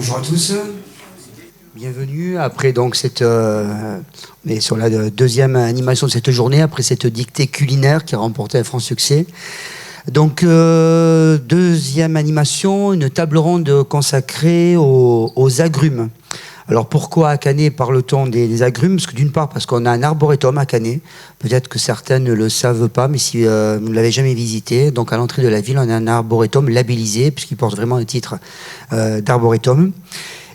Bonjour à tous. Bienvenue après donc on est sur la deuxième animation de cette journée, après cette dictée culinaire qui a remporté un franc succès. Donc deuxième animation, une table ronde consacrée aux agrumes. Alors pourquoi à Canet parle-t-on des agrumes? Parce que d'une part parce qu'on a un arboretum à Canet, peut-être que certains ne le savent pas, mais si vous ne l'avez jamais visité, donc à l'entrée de la ville on a un arboretum labellisé, puisqu'il porte vraiment le titre d'arboretum.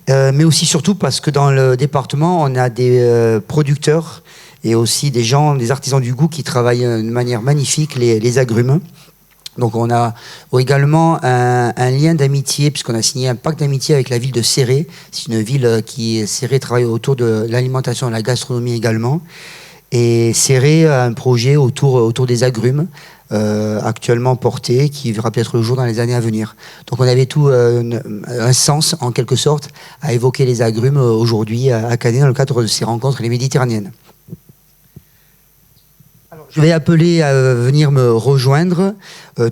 Mais aussi surtout parce que dans le département on a des producteurs et aussi des gens, des artisans du goût qui travaillent de manière magnifique les agrumes. Donc on a également un lien d'amitié, puisqu'on a signé un pacte d'amitié avec la ville de Céré. C'est une ville qui, Céré, travaille autour de l'alimentation et de la gastronomie également. Et Céré a un projet autour des agrumes, actuellement porté, qui verra peut-être le jour dans les années à venir. Donc on avait tout un sens, en quelque sorte, à évoquer les agrumes aujourd'hui à Canet dans le cadre de ces rencontres les méditerranéennes. Je vais appeler à venir me rejoindre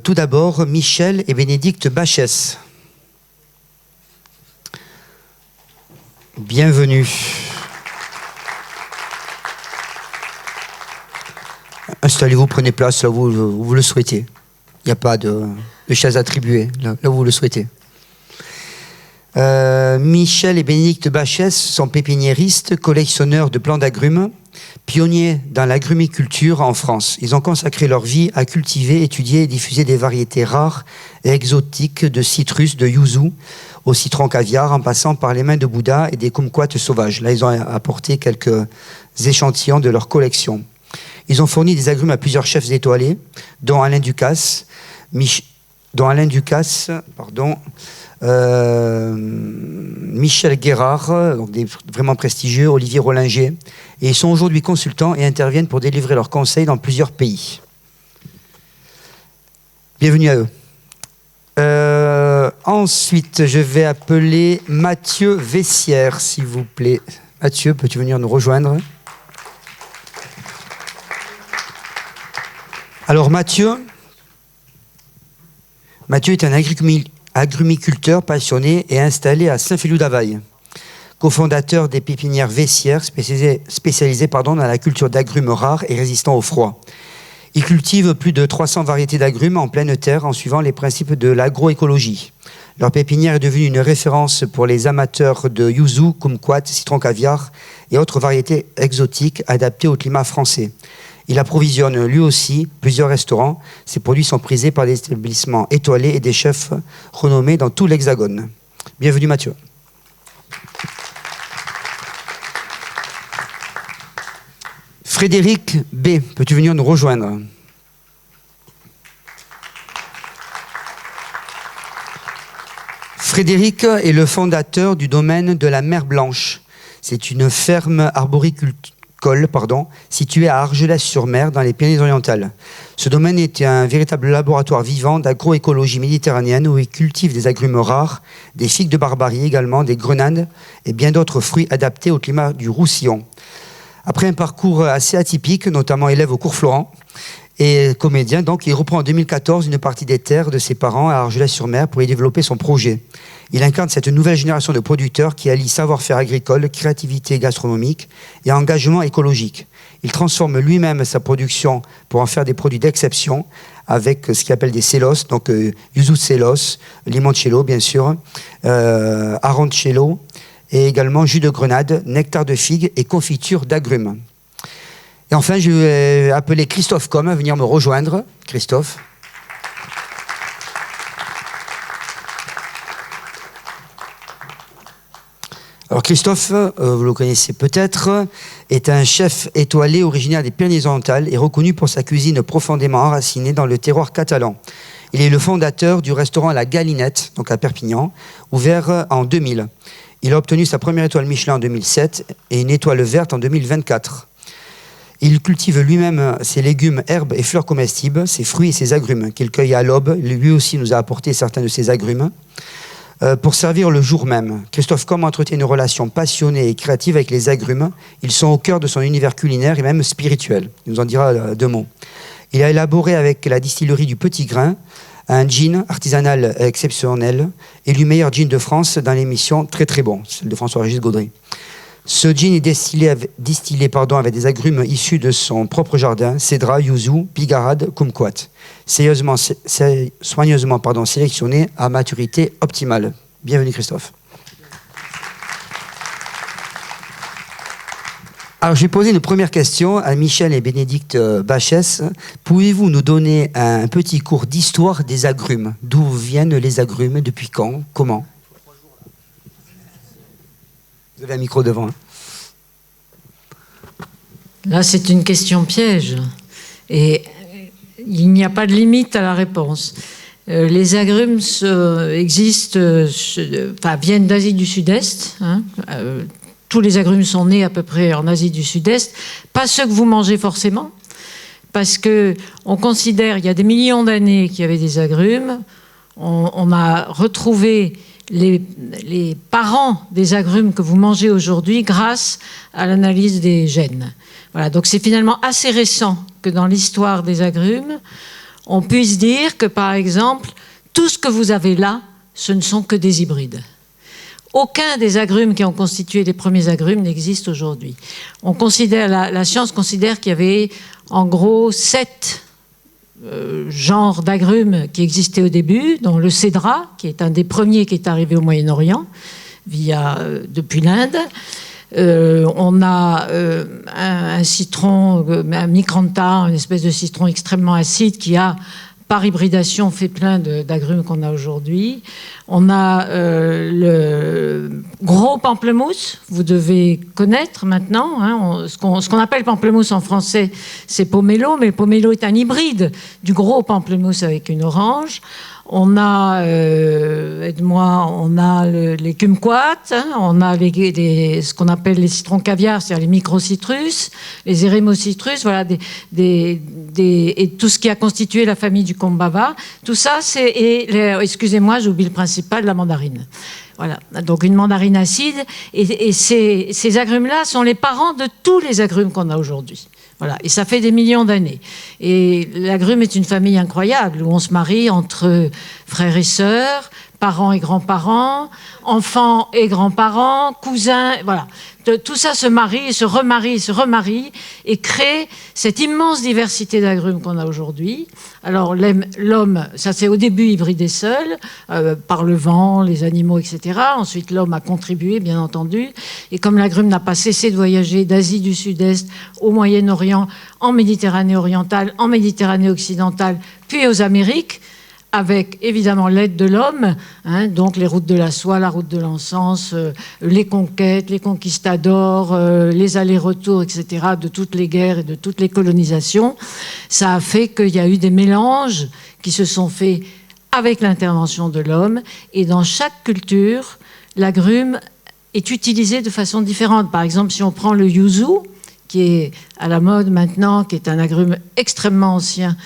tout d'abord Michel et Bénédicte Bachès. Bienvenue. Installez-vous, prenez place là où vous le souhaitez. Il n'y a pas de chaise attribuée, là où vous le souhaitez. Michel et Bénédicte Bachès sont pépiniéristes, collectionneurs de plants d'agrumes, pionniers dans l'agrumiculture en France. Ils ont consacré leur vie à cultiver, étudier et diffuser des variétés rares et exotiques de citrus, de yuzu, au citron caviar, en passant par les mains de Bouddha et des kumquats sauvages. Là, ils ont apporté quelques échantillons de leur collection. Ils ont fourni des agrumes à plusieurs chefs étoilés, dont Alain Ducasse, Michel Guérard, donc vraiment prestigieux, Olivier Rollinger, et ils sont aujourd'hui consultants et interviennent pour délivrer leurs conseils dans plusieurs pays. Bienvenue à eux. Ensuite, je vais appeler Mathieu Vessière, s'il vous plaît. Mathieu, peux-tu venir nous rejoindre? Alors Mathieu est un agrumiculteur passionné et installé à Saint-Philou-d'Availle, cofondateur des pépinières Vessières, spécialisées dans la culture d'agrumes rares et résistants au froid. Il cultive plus de 300 variétés d'agrumes en pleine terre en suivant les principes de l'agroécologie. Leur pépinière est devenue une référence pour les amateurs de yuzu, kumquat, citron caviar et autres variétés exotiques adaptées au climat français. Il approvisionne lui aussi plusieurs restaurants. Ses produits sont prisés par des établissements étoilés et des chefs renommés dans tout l'Hexagone. Bienvenue Mathieu. Frédéric B, peux-tu venir nous rejoindre? Frédéric est le fondateur du domaine de la Mer Blanche. C'est une ferme arboricole, situé à Argelès-sur-Mer, dans les Pyrénées-Orientales. Ce domaine est un véritable laboratoire vivant d'agroécologie méditerranéenne où il cultive des agrumes rares, des figues de Barbarie également, des grenades et bien d'autres fruits adaptés au climat du Roussillon. Après un parcours assez atypique, notamment élève au cours Florent et comédien, donc il reprend en 2014 une partie des terres de ses parents à Argelès-sur-Mer pour y développer son projet. Il incarne cette nouvelle génération de producteurs qui allie savoir-faire agricole, créativité gastronomique et engagement écologique. Il transforme lui-même sa production pour en faire des produits d'exception avec ce qu'il appelle des cellos, donc yuzu cellos, limoncello bien sûr, arancello et également jus de grenade, nectar de figue et confiture d'agrumes. Et enfin, je vais appeler Christophe Com à venir me rejoindre. Christophe. Alors Christophe, vous le connaissez peut-être, est un chef étoilé originaire des Pyrénées-Orientales et reconnu pour sa cuisine profondément enracinée dans le terroir catalan. Il est le fondateur du restaurant La Galinette, donc à Perpignan, ouvert en 2000. Il a obtenu sa première étoile Michelin en 2007 et une étoile verte en 2024. Il cultive lui-même ses légumes, herbes et fleurs comestibles, ses fruits et ses agrumes qu'il cueille à l'aube. Lui aussi nous a apporté certains de ses agrumes. Pour servir le jour même. Christophe Com entretient une relation passionnée et créative avec les agrumes. Ils sont au cœur de son univers culinaire et même spirituel. Il nous en dira deux mots. Il a élaboré avec la distillerie du Petit Grain Un gin artisanal exceptionnel, élu meilleur gin de France dans l'émission Très Très Bon, celle de François-Régis Gaudry. Ce gin est distillé avec des agrumes issus de son propre jardin, cédra, yuzu, bigarade, kumquat, soigneusement sélectionné à maturité optimale. Bienvenue Christophe. Alors, je vais poser une première question à Michel et Bénédicte Bachès. Pouvez-vous nous donner un petit cours d'histoire des agrumes? D'où viennent les agrumes? Depuis quand? Comment? Vous avez un micro devant. Hein. Là, c'est une question piège. Et il n'y a pas de limite à la réponse. Les agrumes viennent d'Asie du Sud-Est. Hein. Tous les agrumes sont nés à peu près en Asie du Sud-Est. Pas ceux que vous mangez forcément, parce qu'on considère, il y a des millions d'années qu'il y avait des agrumes. On a retrouvé les parents des agrumes que vous mangez aujourd'hui grâce à l'analyse des gènes. Voilà, donc c'est finalement assez récent que dans l'histoire des agrumes, on puisse dire que, par exemple, tout ce que vous avez là, ce ne sont que des hybrides. Aucun des agrumes qui ont constitué les premiers agrumes n'existe aujourd'hui. La science considère qu'il y avait en gros 7 genres d'agrumes qui existaient au début, dont le cédra, qui est un des premiers qui est arrivé au Moyen-Orient, depuis l'Inde. On a un citron, un micranta, une espèce de citron extrêmement acide qui a, par hybridation, fait plein d'agrumes qu'on a aujourd'hui. On a le gros pamplemousse, vous devez connaître maintenant. Hein, ce qu'on appelle pamplemousse en français, c'est pomelo, mais le pomelo est un hybride du gros pamplemousse avec une orange. On a, on a les kumquats, hein, on a ce qu'on appelle les citrons caviar, c'est-à-dire les microcitrus, les érémocitrus, voilà, et tout ce qui a constitué la famille du combava. Tout ça, excusez-moi, j'oublie le principal, la mandarine. Voilà, donc une mandarine acide. Et ces agrumes-là sont les parents de tous les agrumes qu'on a aujourd'hui. Voilà, et ça fait des millions d'années. Et l'agrume est une famille incroyable, où on se marie entre frères et sœurs, parents et grands-parents, enfants et grands-parents, cousins, voilà. Tout ça se marie, se remarie, et crée cette immense diversité d'agrumes qu'on a aujourd'hui. Alors l'homme, ça c'est au début hybridé seul, par le vent, les animaux, etc. Ensuite l'homme a contribué, bien entendu. Et comme l'agrume n'a pas cessé de voyager d'Asie du Sud-Est au Moyen-Orient, en Méditerranée orientale, en Méditerranée occidentale, puis aux Amériques, avec évidemment l'aide de l'homme, hein, donc les routes de la soie, la route de l'encens, les conquêtes, les conquistadors, les allers-retours, etc., de toutes les guerres et de toutes les colonisations, ça a fait qu'il y a eu des mélanges qui se sont faits avec l'intervention de l'homme. Et dans chaque culture, l'agrume est utilisé de façon différente. Par exemple, si on prend le yuzu, qui est à la mode maintenant, qui est un agrume extrêmement ancien,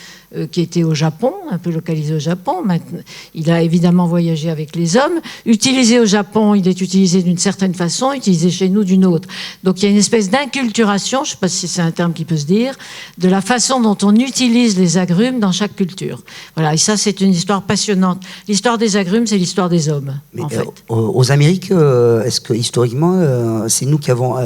qui était au Japon, un peu localisé au Japon. Maintenant, il a évidemment voyagé avec les hommes. Utilisé au Japon, il est utilisé d'une certaine façon, utilisé chez nous d'une autre. Donc il y a une espèce d'inculturation, je ne sais pas si c'est un terme qui peut se dire, de la façon dont on utilise les agrumes dans chaque culture. Voilà, et ça c'est une histoire passionnante. L'histoire des agrumes, c'est l'histoire des hommes, en fait. Aux Amériques, est-ce que historiquement, c'est nous qui avons...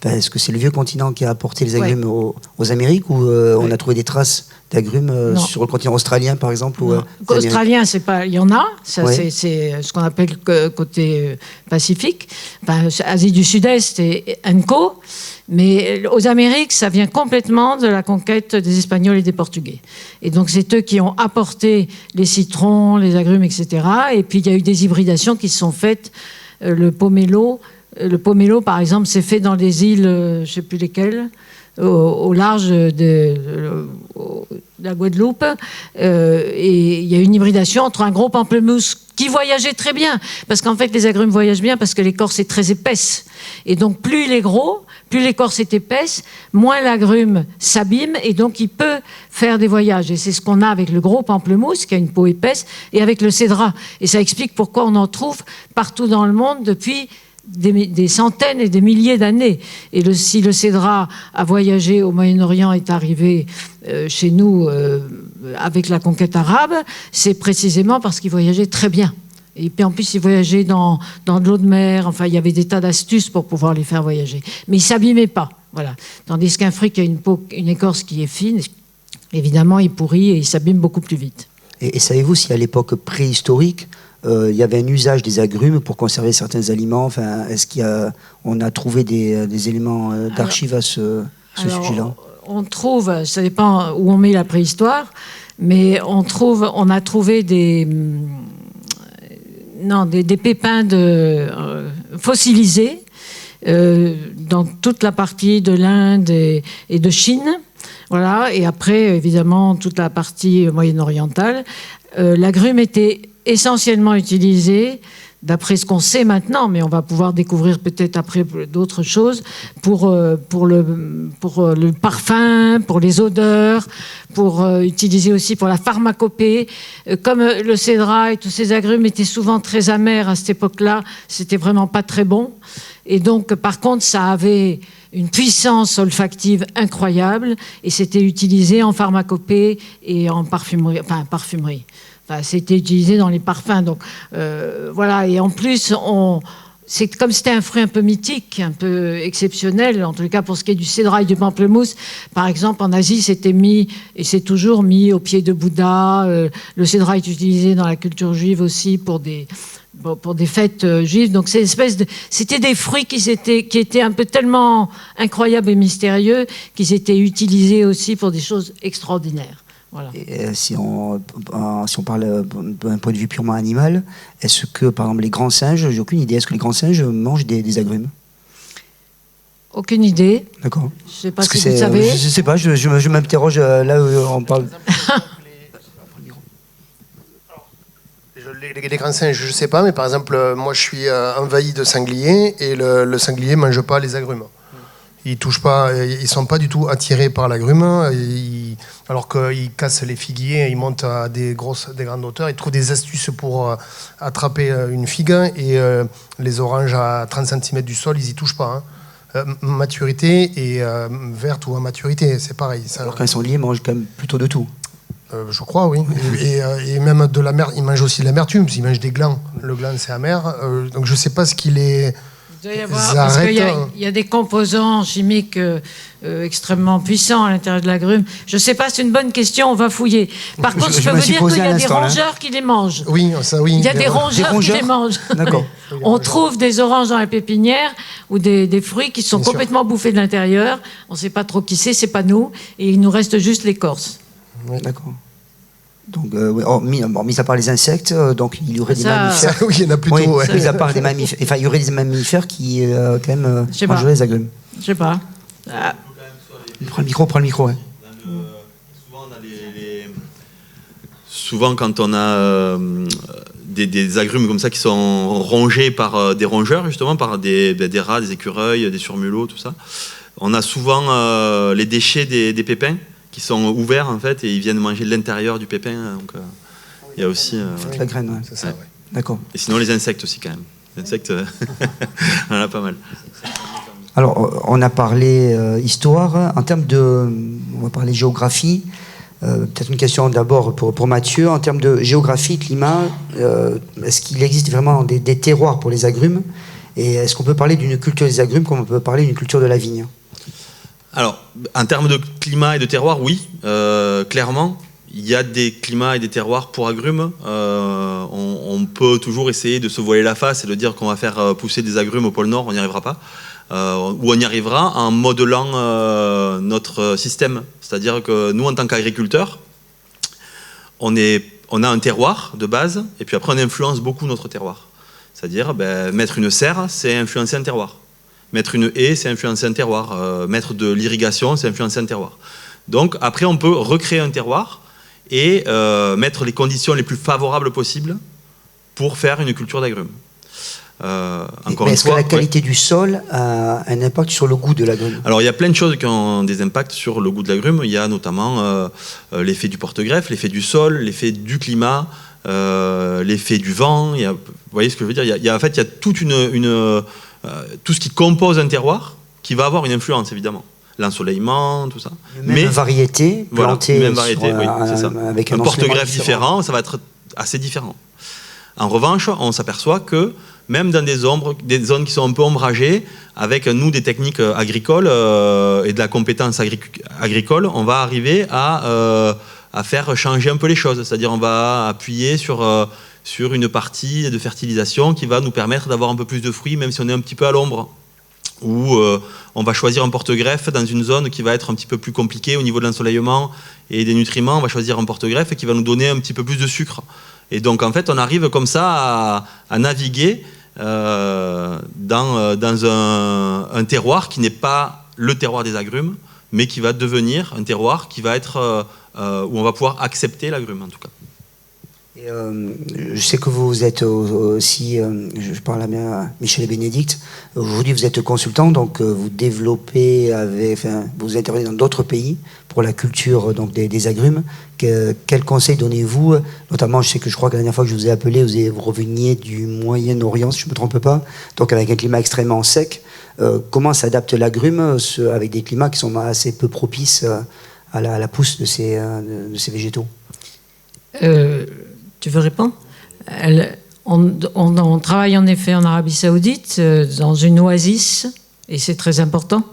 est-ce que c'est le vieux continent qui a apporté les agrumes aux Amériques, ou on a trouvé des traces d'agrumes sur le continent australien, par exemple, ou australien, c'est pas, il y en a. Ça, c'est ce qu'on appelle côté Pacifique, Asie du Sud-Est et Co. Mais aux Amériques, ça vient complètement de la conquête des Espagnols et des Portugais. Et donc, c'est eux qui ont apporté les citrons, les agrumes, etc. Et puis, il y a eu des hybridations qui se sont faites. Le pomelo, par exemple, c'est fait dans des îles, je ne sais plus lesquelles, au large de la Guadeloupe, et il y a une hybridation entre un gros pamplemousse qui voyageait très bien, parce qu'en fait les agrumes voyagent bien parce que l'écorce est très épaisse, et donc plus il est gros, plus l'écorce est épaisse, moins l'agrume s'abîme, et donc il peut faire des voyages. Et c'est ce qu'on a avec le gros pamplemousse, qui a une peau épaisse, et avec le cédra. Et ça explique pourquoi on en trouve partout dans le monde depuis des centaines et des milliers d'années. Et si le cédrat a voyagé au Moyen-Orient, est arrivé chez nous avec la conquête arabe, c'est précisément parce qu'il voyageait très bien. Et puis en plus, il voyageait dans de l'eau de mer. Enfin, il y avait des tas d'astuces pour pouvoir les faire voyager. Mais il ne s'abîmait pas. Voilà. Tandis qu'un fruit qui a une écorce qui est fine, évidemment, il pourrit et il s'abîme beaucoup plus vite. Et savez-vous si à l'époque préhistorique, il y avait un usage des agrumes pour conserver certains aliments? Enfin, est-ce qu'on a trouvé des éléments d'archives à ce sujet-là? On trouve, ça dépend où on met la préhistoire, mais on a trouvé des pépins fossilisés dans toute la partie de l'Inde et de Chine. Voilà. Et après, évidemment, toute la partie moyen-orientale. L'agrume était essentiellement utilisé, d'après ce qu'on sait maintenant, mais on va pouvoir découvrir peut-être après d'autres choses, pour le parfum, pour les odeurs, pour utiliser aussi pour la pharmacopée. Comme le cédrat et tous ces agrumes étaient souvent très amers à cette époque-là, c'était vraiment pas très bon. Et donc, par contre, ça avait une puissance olfactive incroyable et c'était utilisé en pharmacopée et en parfumerie. Enfin, c'était utilisé dans les parfums. Donc, voilà. Et en plus, comme c'était un fruit un peu mythique, un peu exceptionnel, en tout cas pour ce qui est du cédrat et du pamplemousse, par exemple, en Asie, c'était mis, et c'est toujours mis au pied de Bouddha. Le cédrat est utilisé dans la culture juive aussi pour des fêtes juives. Donc, c'était des fruits qui étaient un peu tellement incroyables et mystérieux qu'ils étaient utilisés aussi pour des choses extraordinaires. Voilà. Et si on parle d'un point de vue purement animal, est-ce que, par exemple, les grands singes, j'ai aucune idée, est-ce que les grands singes mangent des agrumes? Aucune idée. D'accord. Je ne sais pas si vous savez. Je ne sais pas, je m'interroge là où on parle. Les grands singes, je ne sais pas, mais par exemple, moi je suis envahi de sangliers et le sanglier ne mange pas les agrumes. Ils touchent pas, ils sont pas du tout attirés par l'agrume, alors qu'ils cassent les figuiers, ils montent à des grandes hauteurs, ils trouvent des astuces pour attraper une figue et les oranges à 30 cm du sol, ils y touchent pas. Maturité et verte ou à maturité, c'est pareil. Ça... Alors qu'un sanglier mange quand même plutôt de tout. Je crois, oui. Et même de la mer, ils mangent aussi de l'amertume, ils mangent des glands. Le gland, c'est amer. Donc je ne sais pas ce qu'il est. Il doit y avoir, parce qu'il y a des composants chimiques extrêmement puissants à l'intérieur de l'agrume. Je ne sais pas, c'est une bonne question, on va fouiller. Par contre, je peux vous dire qu'il y a des rongeurs qui les mangent. Oui, ça oui. Il y a des rongeurs qui les mangent. D'accord. On trouve des oranges dans la pépinière ou des fruits qui sont complètement bouffés de l'intérieur. On ne sait pas trop qui c'est pas nous. Et il nous reste juste l'écorce. Oui. D'accord. Donc, mis à part les insectes, donc il y aurait des mammifères. Oui, il y en a plutôt. Oui, ouais. mis à part des mammifères, enfin, il y aurait des mammifères qui quand même mangeraient les agrumes. Je sais pas. Prends le micro, ouais. Souvent, quand on a des agrumes comme ça qui sont rongés par des rongeurs, justement, par des rats, des écureuils, des surmulots, tout ça, on a souvent les déchets des pépins qui sont ouverts en fait et ils viennent manger de l'intérieur du pépin. Donc il y a aussi la graine, ouais. C'est ça, ouais. D'accord. Et sinon les insectes aussi quand même. Les insectes, on en a pas mal. Alors on a parlé histoire. En termes on va parler géographie. Peut-être une question d'abord pour Mathieu. En termes de géographie, climat, est-ce qu'il existe vraiment des terroirs pour les agrumes? Et est-ce qu'on peut parler d'une culture des agrumes comme on peut parler d'une culture de la vigne? Alors, en termes de climat et de terroir, oui, clairement, il y a des climats et des terroirs pour agrumes. On peut toujours essayer de se voiler la face et de dire qu'on va faire pousser des agrumes au pôle Nord, on n'y arrivera pas. Ou on y arrivera en modelant notre système. C'est-à-dire que nous, en tant qu'agriculteurs, on a un terroir de base, et puis après on influence beaucoup notre terroir. C'est-à-dire, mettre une serre, c'est influencer un terroir. Mettre une haie, c'est influencer un terroir. Mettre de l'irrigation, c'est influencer un terroir. Donc après, on peut recréer un terroir et mettre les conditions les plus favorables possibles pour faire une culture d'agrumes. Mais est-ce que la qualité du sol a un impact sur le goût de l'agrume? Alors il y a plein de choses qui ont des impacts sur le goût de l'agrume. Il y a notamment l'effet du porte-greffe, l'effet du sol, l'effet du climat, l'effet du vent. Vous voyez ce que je veux dire? En fait, il y a toute tout ce qui compose un terroir qui va avoir une influence, évidemment. L'ensoleillement, tout ça. Même variété plantée même variété, oui, c'est ça. Avec un porte-greffe différent, ça va être assez différent. En revanche, on s'aperçoit que même dans des zones qui sont un peu ombragées, avec nous des techniques agricoles et de la compétence agricole, on va arriver à faire changer un peu les choses. C'est-à-dire on va appuyer sur une partie de fertilisation qui va nous permettre d'avoir un peu plus de fruits, même si on est un petit peu à l'ombre. Ou on va choisir un porte-greffe dans une zone qui va être un petit peu plus compliquée au niveau de l'ensoleillement et des nutriments. On va choisir un porte-greffe qui va nous donner un petit peu plus de sucre. Et donc en fait on arrive comme ça à naviguer dans un terroir qui n'est pas le terroir des agrumes, mais qui va devenir un terroir qui va être où on va pouvoir accepter l'agrume en tout cas. Et je sais que vous êtes aussi, je parle à Michel et Bénédicte, aujourd'hui vous êtes consultant, donc vous développez, vous intervenez dans d'autres pays pour la culture donc, des agrumes. Quels conseils donnez-vous? Notamment, je crois que la dernière fois que je vous ai appelé, vous reveniez du Moyen-Orient, si je ne me trompe pas, donc avec un climat extrêmement sec. Comment s'adapte l'agrume avec des climats qui sont assez peu propices à la pousse de ces végétaux? Tu veux répondre? On travaille en effet en Arabie Saoudite, dans une oasis, et c'est très important,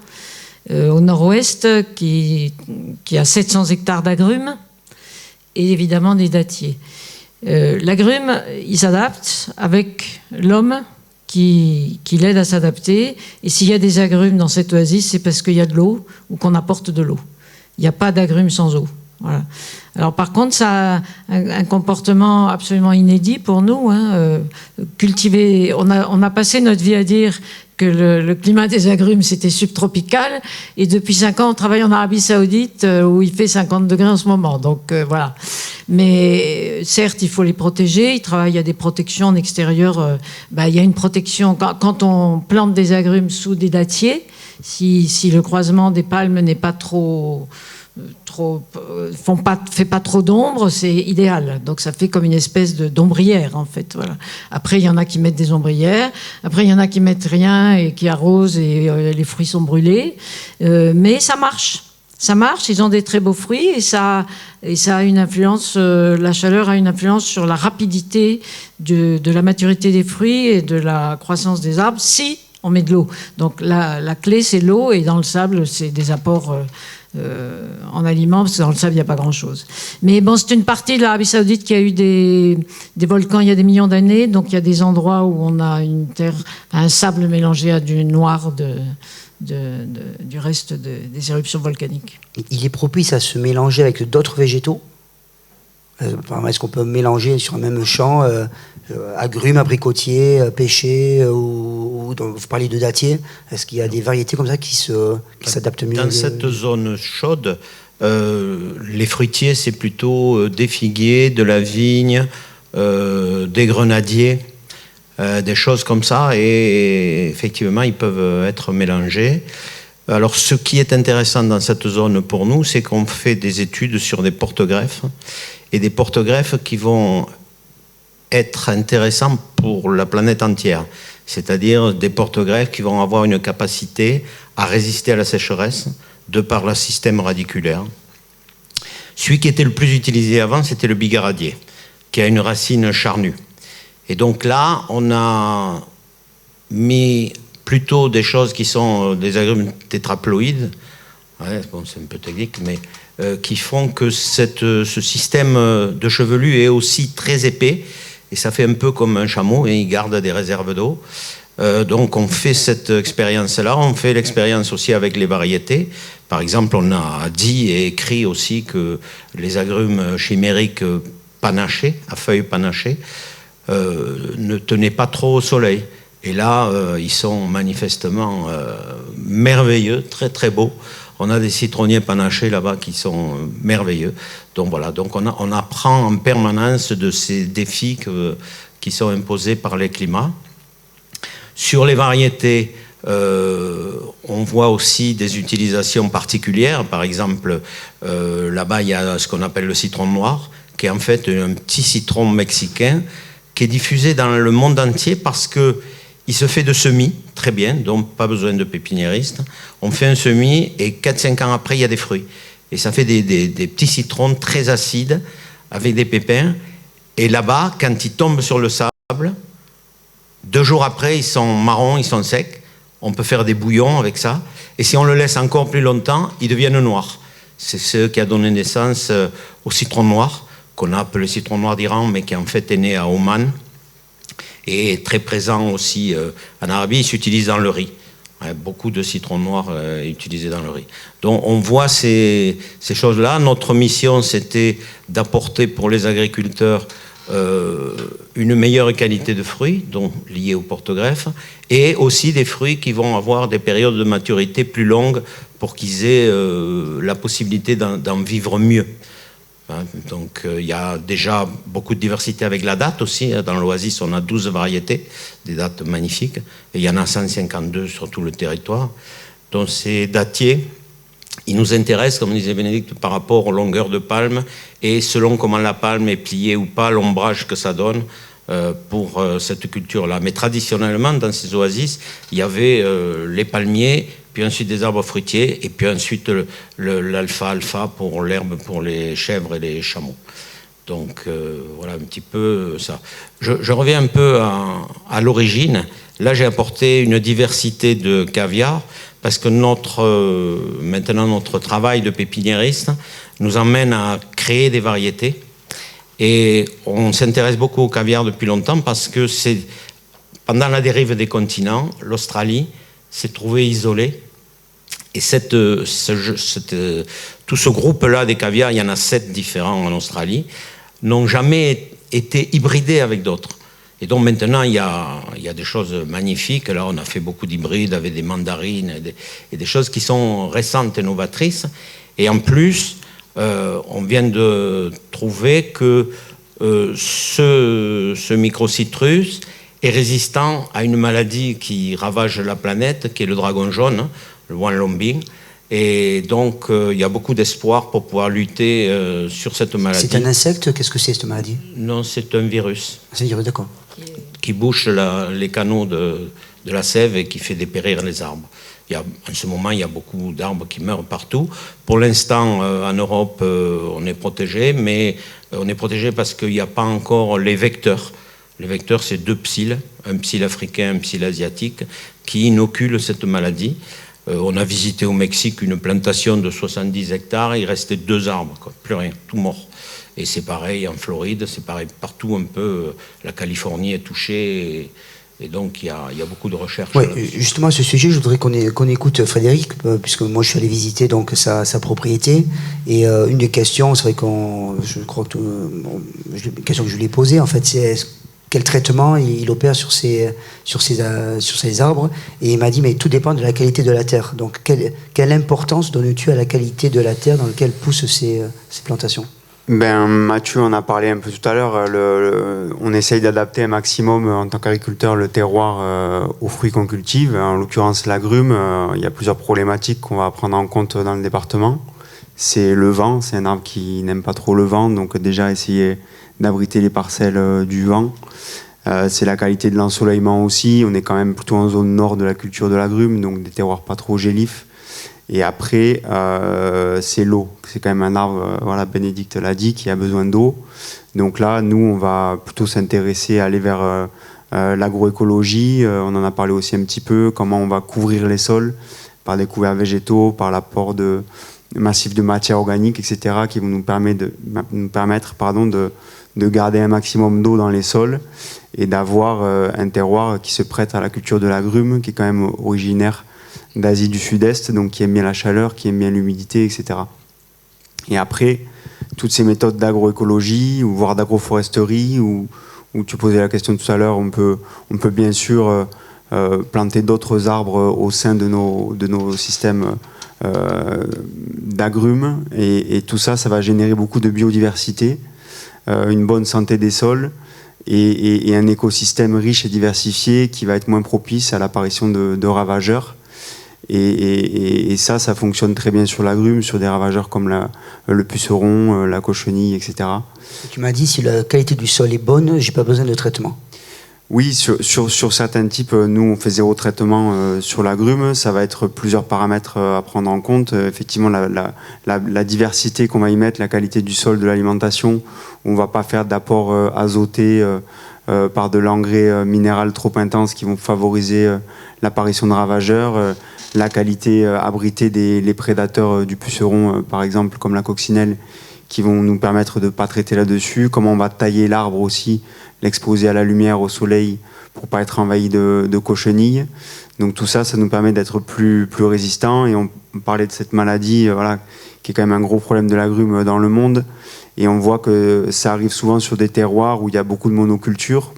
au nord-ouest, qui a 700 hectares d'agrumes, et évidemment des dattiers. L'agrume, il s'adapte avec l'homme qui l'aide à s'adapter, et s'il y a des agrumes dans cette oasis, c'est parce qu'il y a de l'eau ou qu'on apporte de l'eau. Il n'y a pas d'agrumes sans eau. Voilà. Alors par contre, ça a un comportement absolument inédit pour nous. Cultiver, on a passé notre vie à dire que le climat des agrumes c'était subtropical, et depuis 5 ans on travaille en Arabie Saoudite où il fait 50 degrés en ce moment. Donc voilà. Mais certes, il faut les protéger. Il y a des protections en extérieur. Il y a une protection quand on plante des agrumes sous des dattiers. Si le croisement des palmes n'est pas fait pas trop d'ombre, c'est idéal. Donc ça fait comme une espèce d'ombrière en fait. Voilà. Après il y en a qui mettent des ombrières, après il y en a qui mettent rien et qui arrosent et les fruits sont brûlés. Mais ça marche. Ça marche, ils ont des très beaux fruits et ça a une influence, la chaleur a une influence sur la rapidité de la maturité des fruits et de la croissance des arbres si on met de l'eau. Donc la clé c'est l'eau, et dans le sable c'est des apports en aliments, parce que dans le sable il n'y a pas grand chose. Mais bon, c'est une partie de l'Arabie Saoudite qui a eu des volcans il y a des millions d'années, donc il y a des endroits où on a un sable mélangé à du noir du reste des éruptions volcaniques. Il est propice à se mélanger avec d'autres végétaux? Est-ce qu'on peut mélanger sur un même champ agrumes, abricotiers, pêchers, ou vous parlez de dattiers? Est-ce qu'il y a des variétés comme ça qui s'adaptent mieux? Dans cette zone chaude, les fruitiers, c'est plutôt des figuiers, de la vigne, des grenadiers, des choses comme ça, et effectivement, ils peuvent être mélangés. Alors, ce qui est intéressant dans cette zone pour nous, c'est qu'on fait des études sur des porte-greffes, et des porte-greffes qui vont être intéressants pour la planète entière. C'est-à-dire des porte-greffes qui vont avoir une capacité à résister à la sécheresse de par leur système radiculaire. Celui qui était le plus utilisé avant, c'était le bigaradier, qui a une racine charnue. Et donc là, on a mis plutôt des choses qui sont des agrumes tétraploïdes, c'est un peu technique, mais qui font que ce système de chevelu est aussi très épais, et ça fait un peu comme un chameau, et il garde des réserves d'eau. Donc on fait cette expérience-là, on fait l'expérience aussi avec les variétés. Par exemple, on a dit et écrit aussi que les agrumes chimériques panachés, à feuilles panachées, ne tenaient pas trop au soleil. Et là, ils sont manifestement merveilleux, très très beaux. On a des citronniers panachés là-bas qui sont merveilleux. Donc voilà, donc on apprend en permanence de ces défis qui sont imposés par les climats. Sur les variétés, on voit aussi des utilisations particulières. Par exemple, là-bas, il y a ce qu'on appelle le citron noir, qui est en fait un petit citron mexicain qui est diffusé dans le monde entier parce que il se fait de semis, très bien, donc pas besoin de pépiniériste. On fait un semis et 4-5 ans après, il y a des fruits. Et ça fait des petits citrons très acides avec des pépins. Et là-bas, quand ils tombent sur le sable, 2 jours après, ils sont marrons, ils sont secs. On peut faire des bouillons avec ça. Et si on le laisse encore plus longtemps, ils deviennent noirs. C'est ce qui a donné naissance au citron noir, qu'on appelle le citron noir d'Iran, mais qui en fait est né à Oman. Et est très présent aussi en Arabie, il s'utilise dans le riz. Beaucoup de citron noir utilisé dans le riz. Donc on voit ces choses-là. Notre mission, c'était d'apporter pour les agriculteurs une meilleure qualité de fruits, donc liée au porte-greffe, et aussi des fruits qui vont avoir des périodes de maturité plus longues pour qu'ils aient la possibilité d'en vivre mieux. Donc il y a déjà beaucoup de diversité avec la date aussi. Dans l'Oasis, on a 12 variétés, des dattes magnifiques, et il y en a 152 sur tout le territoire. Donc ces dattiers, ils nous intéressent, comme disait Bénédicte, par rapport aux longueurs de palme, et selon comment la palme est pliée ou pas, l'ombrage que ça donne pour cette culture-là. Mais traditionnellement, dans ces oasis, il y avait les palmiers, puis ensuite des arbres fruitiers, et puis ensuite l'alfalfa pour l'herbe pour les chèvres et les chameaux. Donc voilà un petit peu ça. Je reviens un peu à l'origine. Là, j'ai apporté une diversité de caviar, parce que maintenant notre travail de pépiniériste nous emmène à créer des variétés. Et on s'intéresse beaucoup au caviar depuis longtemps, parce que pendant la dérive des continents, l'Australie s'est trouvée isolée. Et tout ce groupe-là des caviars, il y en a 7 différents en Australie, n'ont jamais été hybridés avec d'autres. Et donc maintenant, il y a des choses magnifiques. Là, on a fait beaucoup d'hybrides avec des mandarines et des choses qui sont récentes et novatrices. Et en plus, on vient de trouver que ce microcitrus est résistant à une maladie qui ravage la planète, qui est le dragon jaune, le Wanlombing. Et donc, il y a beaucoup d'espoir pour pouvoir lutter sur cette maladie. C'est un insecte? Qu'est-ce que c'est, cette maladie? Non, c'est un virus. C'est un virus, d'accord. Qui bouche les canaux de la sève et qui fait dépérir les arbres. En ce moment, il y a beaucoup d'arbres qui meurent partout. Pour l'instant, en Europe, on est protégé, mais on est protégé parce qu'il n'y a pas encore les vecteurs. Les vecteurs, c'est 2 psylles, un psylle africain, un psylle asiatique, qui inoculent cette maladie. On a visité au Mexique une plantation de 70 hectares, il restait 2 arbres, quoi, plus rien, tout mort. Et c'est pareil en Floride, c'est pareil partout un peu. La Californie est touchée, et donc il y a beaucoup de recherches. Oui, justement à ce sujet, je voudrais qu'on écoute Frédéric, puisque moi je suis allé visiter donc sa propriété, et une des questions, c'est vrai je crois que une question que je lui ai posée, en fait, c'est quel traitement il opère sur ces arbres, et il m'a dit mais tout dépend de la qualité de la terre. Donc quelle importance donnes-tu à la qualité de la terre dans laquelle poussent ces plantations? Mathieu en a parlé un peu tout à l'heure. On essaye d'adapter un maximum en tant qu'agriculteur le terroir aux fruits qu'on cultive. En l'occurrence l'agrume, il y a plusieurs problématiques qu'on va prendre en compte dans le département. C'est le vent, c'est un arbre qui n'aime pas trop le vent, donc déjà essayer d'abriter les parcelles du vent. C'est la qualité de l'ensoleillement aussi. On est quand même plutôt en zone nord de la culture de l'agrume, donc des terroirs pas trop gélifs. Et après, c'est l'eau. C'est quand même un arbre, voilà, Bénédicte l'a dit, qui a besoin d'eau. Donc là, nous, on va plutôt s'intéresser, aller vers l'agroécologie. On en a parlé aussi un petit peu, comment on va couvrir les sols par des couverts végétaux, par l'apport de massifs de matière organique, etc., qui vont nous permettre de garder un maximum d'eau dans les sols et d'avoir un terroir qui se prête à la culture de l'agrume, qui est quand même originaire d'Asie du Sud-Est, donc qui aime bien la chaleur, qui aime bien l'humidité, etc. Et après, toutes ces méthodes d'agroécologie, ou voire d'agroforesterie, où tu posais la question tout à l'heure, on peut bien sûr planter d'autres arbres au sein de nos systèmes d'agrumes, et tout ça, ça va générer beaucoup de biodiversité, une bonne santé des sols, et un écosystème riche et diversifié qui va être moins propice à l'apparition de ravageurs. Et ça fonctionne très bien sur l'agrume, sur des ravageurs comme le puceron, la cochenille, etc. Tu m'as dit, si la qualité du sol est bonne, j'ai pas besoin de traitement. Oui, sur certains types, nous on fait 0 traitement sur l'agrume. Ça va être plusieurs paramètres à prendre en compte. Effectivement, la diversité qu'on va y mettre, la qualité du sol, de l'alimentation. On ne va pas faire d'apport azoté par de l'engrais minéral trop intense qui vont favoriser l'apparition de ravageurs. La qualité abritée les prédateurs du puceron, par exemple, comme la coccinelle, qui vont nous permettre de ne pas traiter là-dessus. Comment on va tailler l'arbre aussi, l'exposer à la lumière, au soleil, pour ne pas être envahi de cochenilles. Donc tout ça, ça nous permet d'être plus résistants. Et on parlait de cette maladie, qui est quand même un gros problème de l'agrume dans le monde. Et on voit que ça arrive souvent sur des terroirs où il y a beaucoup de monocultures,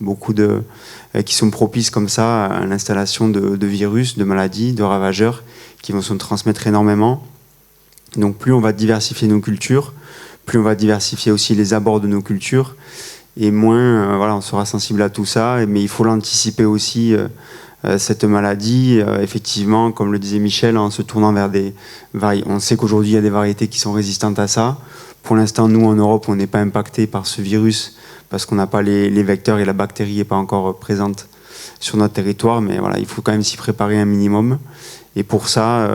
qui sont propices comme ça à l'installation de virus, de maladies, de ravageurs, qui vont se transmettre énormément. Donc plus on va diversifier nos cultures, plus on va diversifier aussi les abords de nos cultures, et moins on sera sensible à tout ça. Mais il faut l'anticiper aussi, cette maladie, effectivement, comme le disait Michel, en se tournant vers des variétés. On sait qu'aujourd'hui, il y a des variétés qui sont résistantes à ça. Pour l'instant, nous, en Europe, on n'est pas impacté par ce virus parce qu'on n'a pas les vecteurs et la bactérie n'est pas encore présente sur notre territoire. Mais voilà, il faut quand même s'y préparer un minimum. Et pour ça,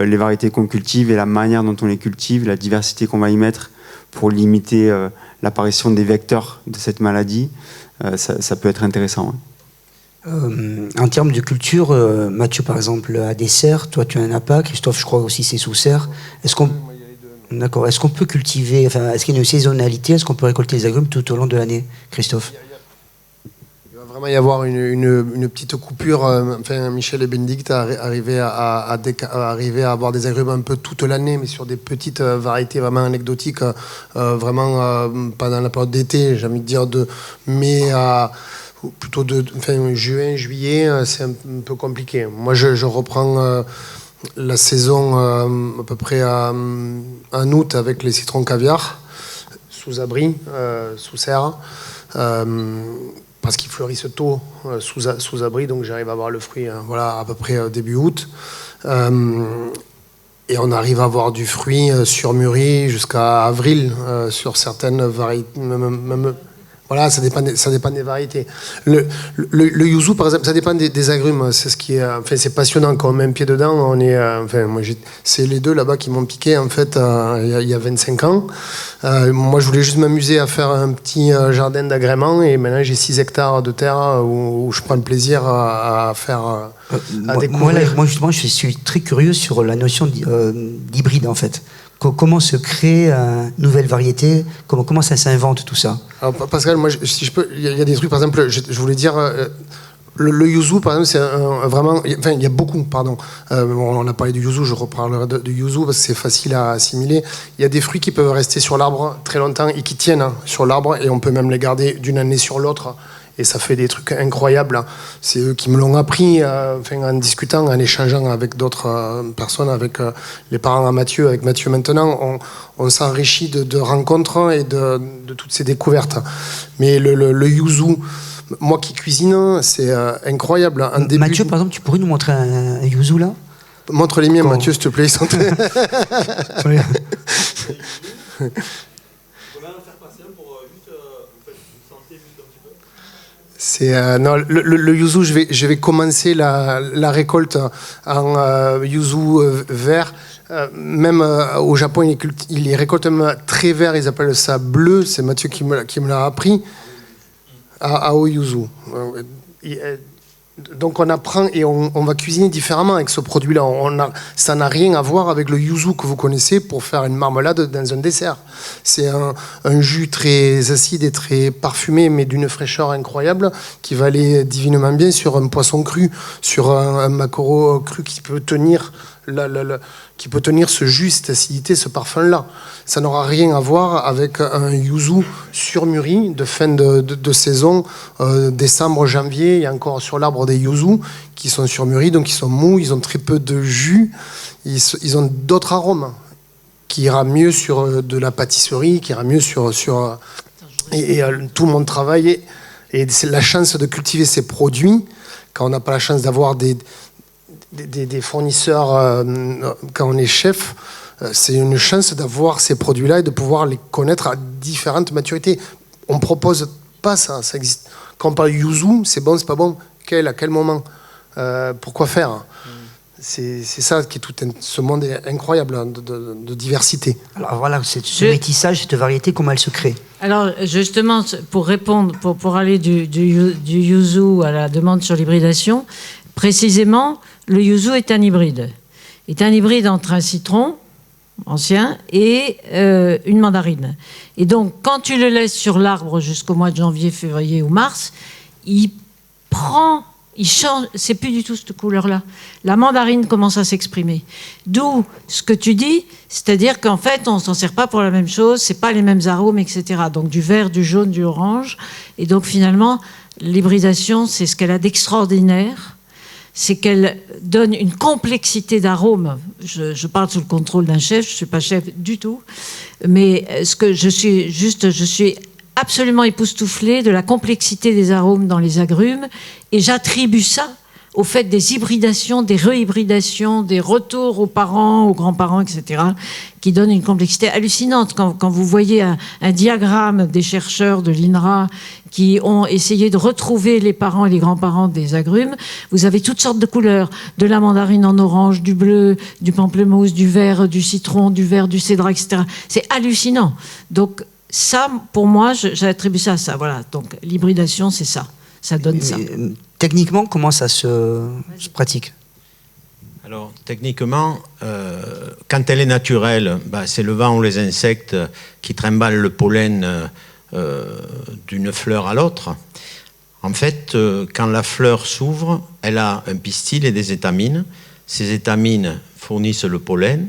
les variétés qu'on cultive et la manière dont on les cultive, la diversité qu'on va y mettre pour limiter l'apparition des vecteurs de cette maladie, ça peut être intéressant. En termes de culture, Mathieu, par exemple, a des serres, toi tu n'en as pas, Christophe, je crois aussi c'est sous serre. D'accord. Est-ce qu'on peut cultiver, est-ce qu'il y a une saisonnalité, est-ce qu'on peut récolter les agrumes tout au long de l'année, Christophe? Il va vraiment y avoir une petite coupure. Michel et Bénédicte arrivaient à avoir des agrumes un peu toute l'année, mais sur des petites variétés vraiment anecdotiques, vraiment pendant la période d'été, j'ai envie de dire de mai à plutôt juin, juillet, c'est un peu compliqué. Moi, je reprends la saison à peu près en août avec les citrons caviar, sous abri, sous serre, parce qu'ils fleurissent tôt sous abri, donc j'arrive à avoir le fruit à peu près début août. Et on arrive à avoir du fruit surmûri jusqu'à avril sur certaines variétés. Voilà, ça dépend des variétés. Le yuzu, par exemple, ça dépend des agrumes. C'est ce qui est, c'est passionnant quand on met un pied dedans. C'est les deux là-bas qui m'ont piqué en fait il y a 25 ans. Moi, je voulais juste m'amuser à faire un petit jardin d'agrément et maintenant j'ai 6 hectares de terre où je prends le plaisir à faire, à découvrir. Moi, justement, je suis très curieux sur la notion d'hybride en fait. Comment se crée une nouvelle variété? Comment ça s'invente tout ça? Alors, Pascal, moi, si je peux, il y a des trucs, par exemple, je voulais dire, le yuzu, par exemple, c'est vraiment, il y a beaucoup, pardon. On a parlé du yuzu, je reparlerai du yuzu parce que c'est facile à assimiler. Il y a des fruits qui peuvent rester sur l'arbre très longtemps et qui tiennent sur l'arbre et on peut même les garder d'une année sur l'autre. Et ça fait des trucs incroyables. C'est eux qui me l'ont appris en discutant, en échangeant avec d'autres personnes, avec les parents à Mathieu, avec Mathieu maintenant. On s'enrichit de rencontres et de toutes ces découvertes. Mais le yuzu, moi qui cuisine, c'est incroyable. Mathieu, par exemple, tu pourrais nous montrer un yuzu là? Montre les miens, Mathieu, s'il te plaît. Ils sont non, le yuzu, je vais commencer la récolte en yuzu vert. Même au Japon, ils les récoltent très vert, ils appellent ça bleu. C'est Mathieu qui me l'a appris. Ao yuzu. Donc on apprend et on va cuisiner différemment avec ce produit-là. Ça n'a rien à voir avec le yuzu que vous connaissez pour faire une marmelade dans un dessert. C'est un jus très acide et très parfumé, mais d'une fraîcheur incroyable, qui va aller divinement bien sur un poisson cru, sur un maquereau cru qui peut tenir qui peut tenir ce jus, cette acidité, ce parfum-là. Ça n'aura rien à voir avec un yuzu surmûri de fin de saison, décembre, janvier. Il y a encore sur l'arbre des yuzu qui sont surmûris, donc ils sont mous, ils ont très peu de jus, ils ont d'autres arômes qui ira mieux sur de la pâtisserie, qui ira mieux sur et tout le monde travaille et c'est la chance de cultiver ces produits quand on n'a pas la chance d'avoir des fournisseurs quand on est chef. C'est une chance d'avoir ces produits-là et de pouvoir les connaître à différentes maturités. On propose pas ça. Ça existe. Quand on parle de yuzu, c'est bon, c'est pas bon. À quel moment, pourquoi faire? C'est ça qui est tout ce monde est incroyable hein, de diversité. Alors voilà, ce métissage, cette variété, comment elle se crée? Alors justement, pour répondre, pour aller du yuzu à la demande sur l'hybridation, précisément, le yuzu est un hybride. Est un hybride entre un citron ancien et une mandarine. Et donc, quand tu le laisses sur l'arbre jusqu'au mois de janvier, février ou mars, il change, c'est plus du tout cette couleur-là. La mandarine commence à s'exprimer. D'où ce que tu dis, c'est-à-dire qu'en fait, on s'en sert pas pour la même chose, c'est pas les mêmes arômes, etc. Donc du vert, du jaune, du orange. Et donc finalement, l'hybridation, c'est ce qu'elle a d'extraordinaire, c'est qu'elle donne une complexité d'arômes. Je parle sous le contrôle d'un chef, je suis pas chef du tout, mais je suis absolument époustouflée de la complexité des arômes dans les agrumes, et j'attribue ça au fait des hybridations, des rehybridations, des retours aux parents, aux grands-parents, etc., qui donnent une complexité hallucinante. Quand vous voyez un diagramme des chercheurs de l'INRA qui ont essayé de retrouver les parents et les grands-parents des agrumes, vous avez toutes sortes de couleurs, de la mandarine en orange, du bleu, du pamplemousse, du vert, du citron, du vert, du cédrat, etc. C'est hallucinant. Donc, ça, pour moi, j'attribue ça à ça. Voilà. Donc, l'hybridation, c'est ça. Ça donne ça. Techniquement, comment ça se pratique? Alors, techniquement, quand elle est naturelle, c'est le vent ou les insectes qui trimballent le pollen d'une fleur à l'autre. En fait, quand la fleur s'ouvre, elle a un pistil et des étamines. Ces étamines fournissent le pollen.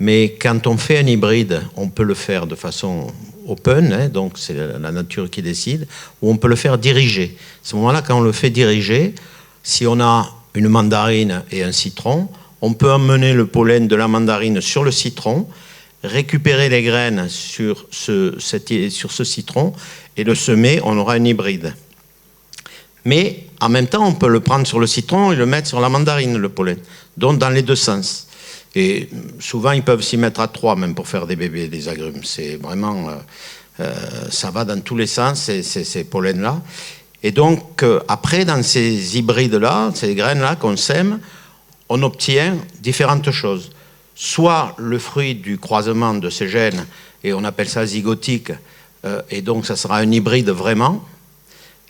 Mais quand on fait un hybride, on peut le faire de façon open, hein, donc c'est la nature qui décide, ou on peut le faire diriger. À ce moment-là, quand on le fait diriger, si on a une mandarine et un citron, on peut emmener le pollen de la mandarine sur le citron, récupérer les graines sur ce citron et le semer, on aura un hybride. Mais en même temps, on peut le prendre sur le citron et le mettre sur la mandarine, le pollen, donc dans les deux sens. Et souvent, ils peuvent s'y mettre à 3 même pour faire des bébés, des agrumes. C'est vraiment, ça va dans tous les sens, ces pollens-là. Et donc, après, dans ces hybrides-là, ces graines-là qu'on sème, on obtient différentes choses. Soit le fruit du croisement de ces gènes, et on appelle ça zygotique, et donc ça sera un hybride vraiment.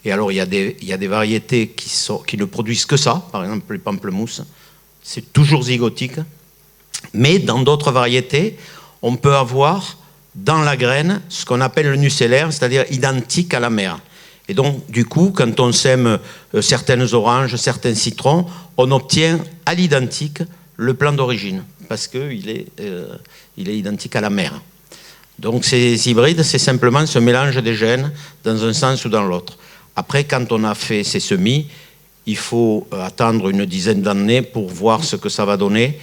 Et alors, il y a des variétés qui ne produisent que ça, par exemple les pamplemousses, c'est toujours zygotique. Mais dans d'autres variétés, on peut avoir dans la graine ce qu'on appelle le nucellaire, c'est-à-dire identique à la mère. Et donc, du coup, quand on sème certaines oranges, certains citrons, on obtient à l'identique le plant d'origine, parce qu'il est identique à la mère. Donc, ces hybrides, c'est simplement ce mélange des gènes dans un sens ou dans l'autre. Après, quand on a fait ces semis, il faut attendre une dizaine d'années pour voir ce que ça va donner.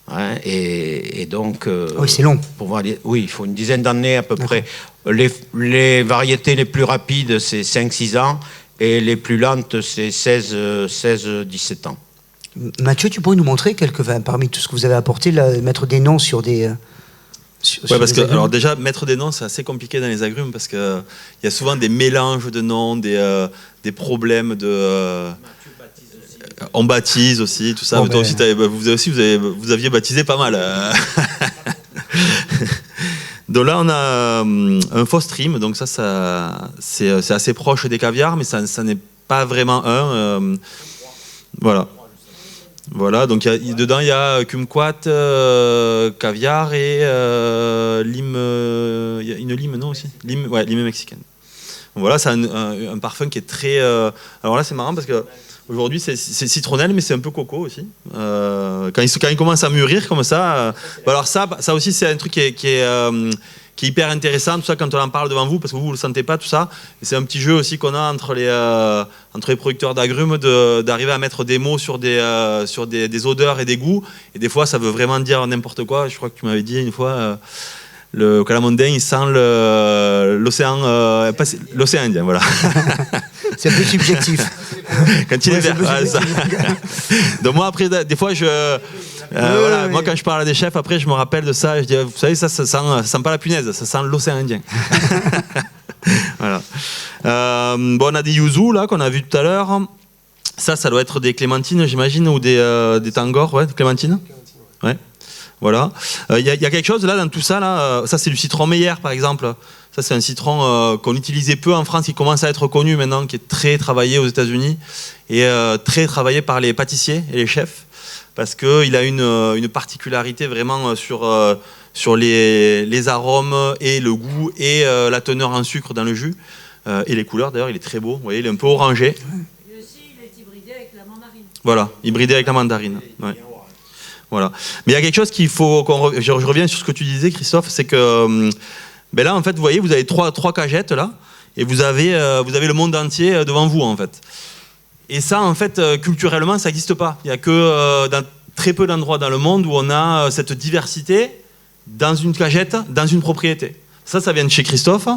Hein, et donc, oui, c'est long. Oui, il faut une dizaine d'années à peu près. Les variétés les plus rapides, c'est 5-6 ans, et les plus lentes, c'est 16-17 ans. Mathieu, tu pourrais nous montrer parmi tout ce que vous avez apporté, mettre des noms sur des... alors déjà, mettre des noms, c'est assez compliqué dans les agrumes, parce qu'il y a souvent des mélanges de noms, des problèmes de... On baptise aussi, tout ça. Toi aussi, vous aviez baptisé pas mal. Donc là, on a un faux stream. Donc ça c'est assez proche des caviars, mais ça n'est pas vraiment un. Voilà. Donc dedans, il y a kumquat, caviar et lime. Il y a une lime, non aussi. Lime mexicaine. Donc voilà, c'est un parfum qui est très. Alors là, c'est marrant parce que. Aujourd'hui, c'est citronnelle, mais c'est un peu coco aussi. Quand il commence à mûrir comme ça, alors ça aussi, c'est un truc qui est hyper intéressant, tout ça, quand on en parle devant vous, parce que vous ne le sentez pas, tout ça. Et c'est un petit jeu aussi qu'on a entre les producteurs d'agrumes, d'arriver à mettre des mots sur des odeurs et des goûts. Et des fois, ça veut vraiment dire n'importe quoi. Je crois que tu m'avais dit une fois... Le calamondin, il sent l'océan Indien, voilà. C'est un peu subjectif. Quand il est vert, ça. Donc moi, après, des fois, moi, quand je parle à des chefs, après, je me rappelle de ça. Je dis, vous savez, ça sent pas la punaise, ça sent l'océan Indien. Voilà. Bon, on a des yuzu là qu'on a vu tout à l'heure. Ça doit être des clémentines, j'imagine, ou des tangors, ouais, des clémentines. Ouais. Voilà. Il y a quelque chose là dans tout ça là. Ça c'est du citron Meyer par exemple. Ça c'est un citron qu'on utilisait peu en France, qui commence à être connu maintenant, qui est très travaillé aux États-Unis et très travaillé par les pâtissiers et les chefs, parce qu'il a une particularité vraiment sur les arômes et le goût et la teneur en sucre dans le jus et les couleurs. D'ailleurs, il est très beau. Vous voyez, il est un peu orangé. Et aussi, il est hybridé avec la mandarine. Voilà, hybridé avec la mandarine. Ouais. Voilà. Mais il y a quelque chose qu'il faut je reviens sur ce que tu disais, Christophe, c'est que ben là, en fait, vous voyez, vous avez trois cagettes là, et vous avez le monde entier devant vous, en fait. Et ça, en fait, culturellement, ça n'existe pas. Il n'y a que dans très peu d'endroits dans le monde où on a cette diversité dans une cagette, dans une propriété. Ça vient de chez Christophe,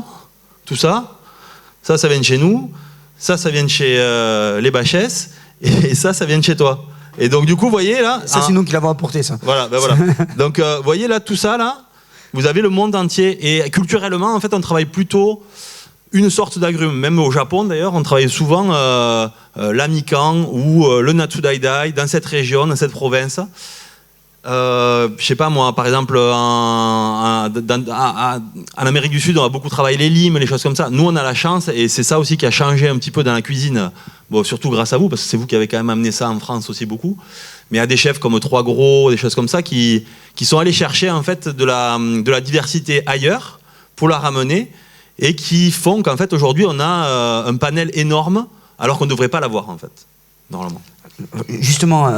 tout ça. Ça vient de chez nous. Ça vient de chez les Bachès. Et ça vient de chez toi. Et donc, du coup, vous voyez là. Ça, c'est nous qui l'avons apporté, ça. Voilà, ben voilà. Donc, vous voyez là, tout ça, là, vous avez le monde entier. Et culturellement, en fait, on travaille plutôt une sorte d'agrumes. Même au Japon, d'ailleurs, on travaille souvent l'amikan ou le natsudaidai dans cette région, dans cette province. Je sais pas moi, par exemple, en Amérique du Sud, on a beaucoup travaillé les limes, les choses comme ça. Nous, on a la chance, et c'est ça aussi qui a changé un petit peu dans la cuisine. Bon, surtout grâce à vous, parce que c'est vous qui avez quand même amené ça en France aussi beaucoup. Mais il y a des chefs comme Trois Gros, des choses comme ça, qui sont allés chercher en fait de la diversité ailleurs pour la ramener, et qui font qu'en fait aujourd'hui on a un panel énorme, alors qu'on ne devrait pas l'avoir en fait, normalement. Justement,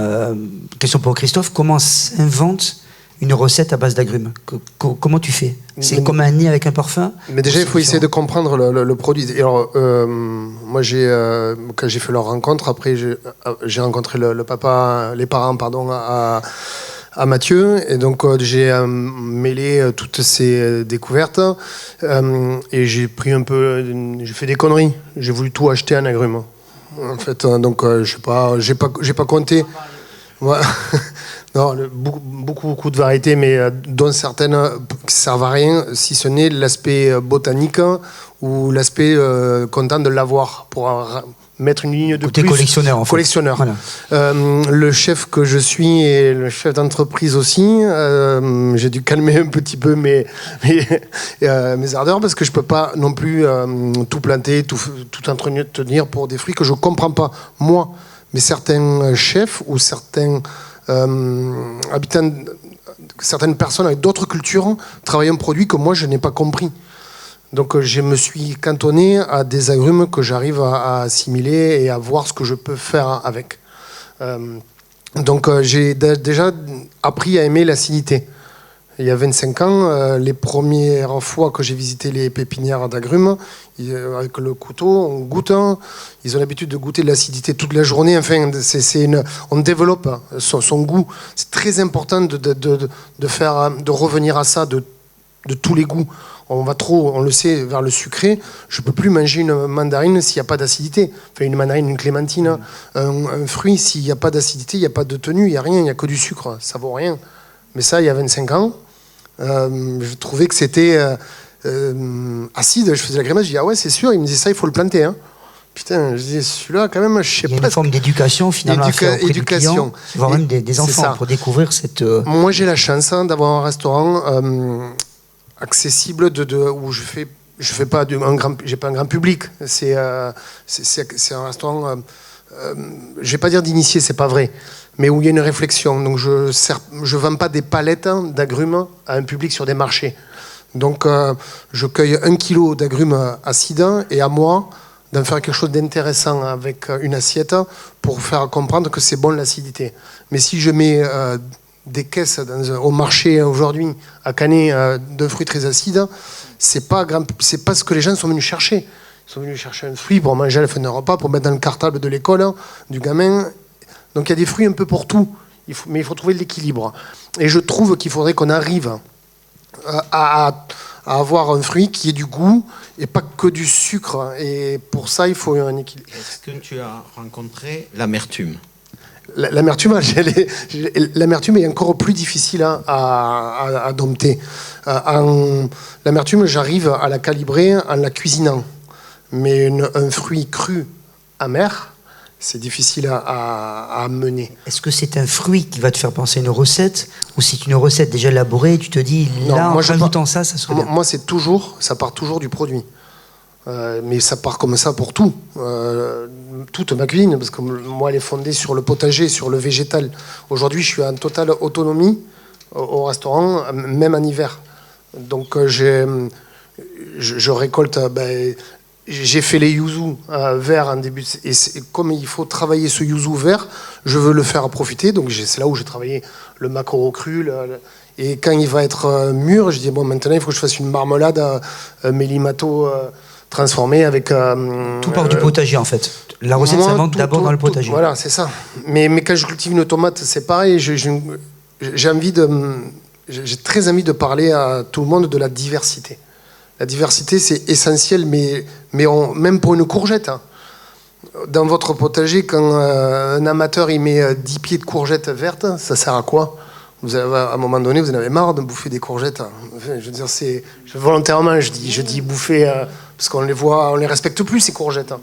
question pour Christophe, comment s'invente une recette à base d'agrumes? Comment tu fais? C'est comme un nez avec un parfum? Mais déjà, il faut essayer de comprendre le produit. Et alors, moi, quand j'ai fait leur rencontre, après, j'ai rencontré les parents, pardon, à Mathieu, et donc j'ai mêlé toutes ces découvertes, et j'ai fait des conneries. J'ai voulu tout acheter en agrumes. En fait, donc je sais pas, j'ai pas compté. Ouais. Non, beaucoup de variétés, mais dont certaines qui servent à rien, si ce n'est l'aspect botanique ou l'aspect content de l'avoir pour mettre une ligne de côté plus. Collectionneur, en fait. Collectionneur. Voilà. Le chef que je suis et le chef d'entreprise aussi, j'ai dû calmer un petit peu mes ardeurs, parce que je peux pas non plus tout planter, tout entretenir pour des fruits que je comprends pas, moi. Mais certains chefs ou certains habitants, certaines personnes avec d'autres cultures travaillent un produit que moi je n'ai pas compris. Donc je me suis cantonné à des agrumes que j'arrive à assimiler et à voir ce que je peux faire avec. Donc j'ai déjà appris à aimer l'acidité. Il y a 25 ans, les premières fois que j'ai visité les pépinières d'agrumes, avec le couteau, on goûte. Ils ont l'habitude de goûter de l'acidité toute la journée. Enfin, on développe son goût. C'est très important de revenir à ça, de tous les goûts. On le sait, vers le sucré. Je ne peux plus manger une mandarine s'il n'y a pas d'acidité. Enfin, une mandarine, une clémentine, un fruit, s'il n'y a pas d'acidité, il n'y a pas de tenue, il n'y a rien, il n'y a que du sucre. Ça ne vaut rien. Mais ça, il y a 25 ans, je trouvais que c'était acide. Je faisais la grimace, je dis ah ouais, c'est sûr. Il me disait ça, il faut le planter. Hein. Putain, je dis celui-là, quand même, je sais pas. Il y a une forme d'éducation finalement à faire auprès du client, voire même des enfants pour découvrir cette. Moi, j'ai la chance d'avoir un restaurant accessible où je fais pas j'ai pas un grand public. C'est un restaurant. Je vais pas dire d'initié, c'est pas vrai, mais où il y a une réflexion. Donc je vends pas des palettes d'agrumes à un public sur des marchés. Donc je cueille 1 kilo d'agrumes acides et à moi d'en faire quelque chose d'intéressant avec une assiette pour faire comprendre que c'est bon l'acidité. Mais si je mets des caisses au marché aujourd'hui à Canet de fruits très acides, c'est pas ce que les gens sont venus chercher. Ils sont venus chercher un fruit pour manger à la fin d'un repas, pour mettre dans le cartable de l'école du gamin. Donc il y a des fruits un peu pour tout, mais il faut trouver l'équilibre. Et je trouve qu'il faudrait qu'on arrive à avoir un fruit qui ait du goût et pas que du sucre. Et pour ça, il faut un équilibre. Est-ce que tu as rencontré l'amertume? L'amertume, l'amertume est encore plus difficile à dompter. L'amertume, j'arrive à la calibrer en la cuisinant. Mais un fruit cru, amer, c'est difficile à mener. Est-ce que c'est un fruit qui va te faire penser à une recette, ou c'est une recette déjà élaborée, tu te dis, Non, là, en moi, rajoutant ça serait bien. Moi, ça part toujours du produit. Mais ça part comme ça pour tout. Toute ma cuisine, parce que moi, elle est fondée sur le potager, sur le végétal. Aujourd'hui, je suis en totale autonomie au restaurant, même en hiver. Donc, je récolte... j'ai fait les yuzu verts en début. Et comme il faut travailler ce yuzu vert, je veux le faire profiter. Donc, c'est là où j'ai travaillé le maquereau cru. Et quand il va être mûr, je dis, bon, maintenant, il faut que je fasse une marmelade mélimato... transformé avec... tout part du potager, en fait. La recette s'invente d'abord dans le potager. Voilà, c'est ça. Mais quand je cultive une tomate, c'est pareil. J'ai très envie de parler à tout le monde de la diversité. La diversité, c'est essentiel, mais même pour une courgette. Hein. Dans votre potager, quand un amateur il met 10 pieds de courgettes vertes, ça sert à quoi ? À un moment donné, vous en avez marre de bouffer des courgettes. Enfin, je veux dire, volontairement, je dis bouffer, parce qu'on les voit, on les respecte plus, ces courgettes.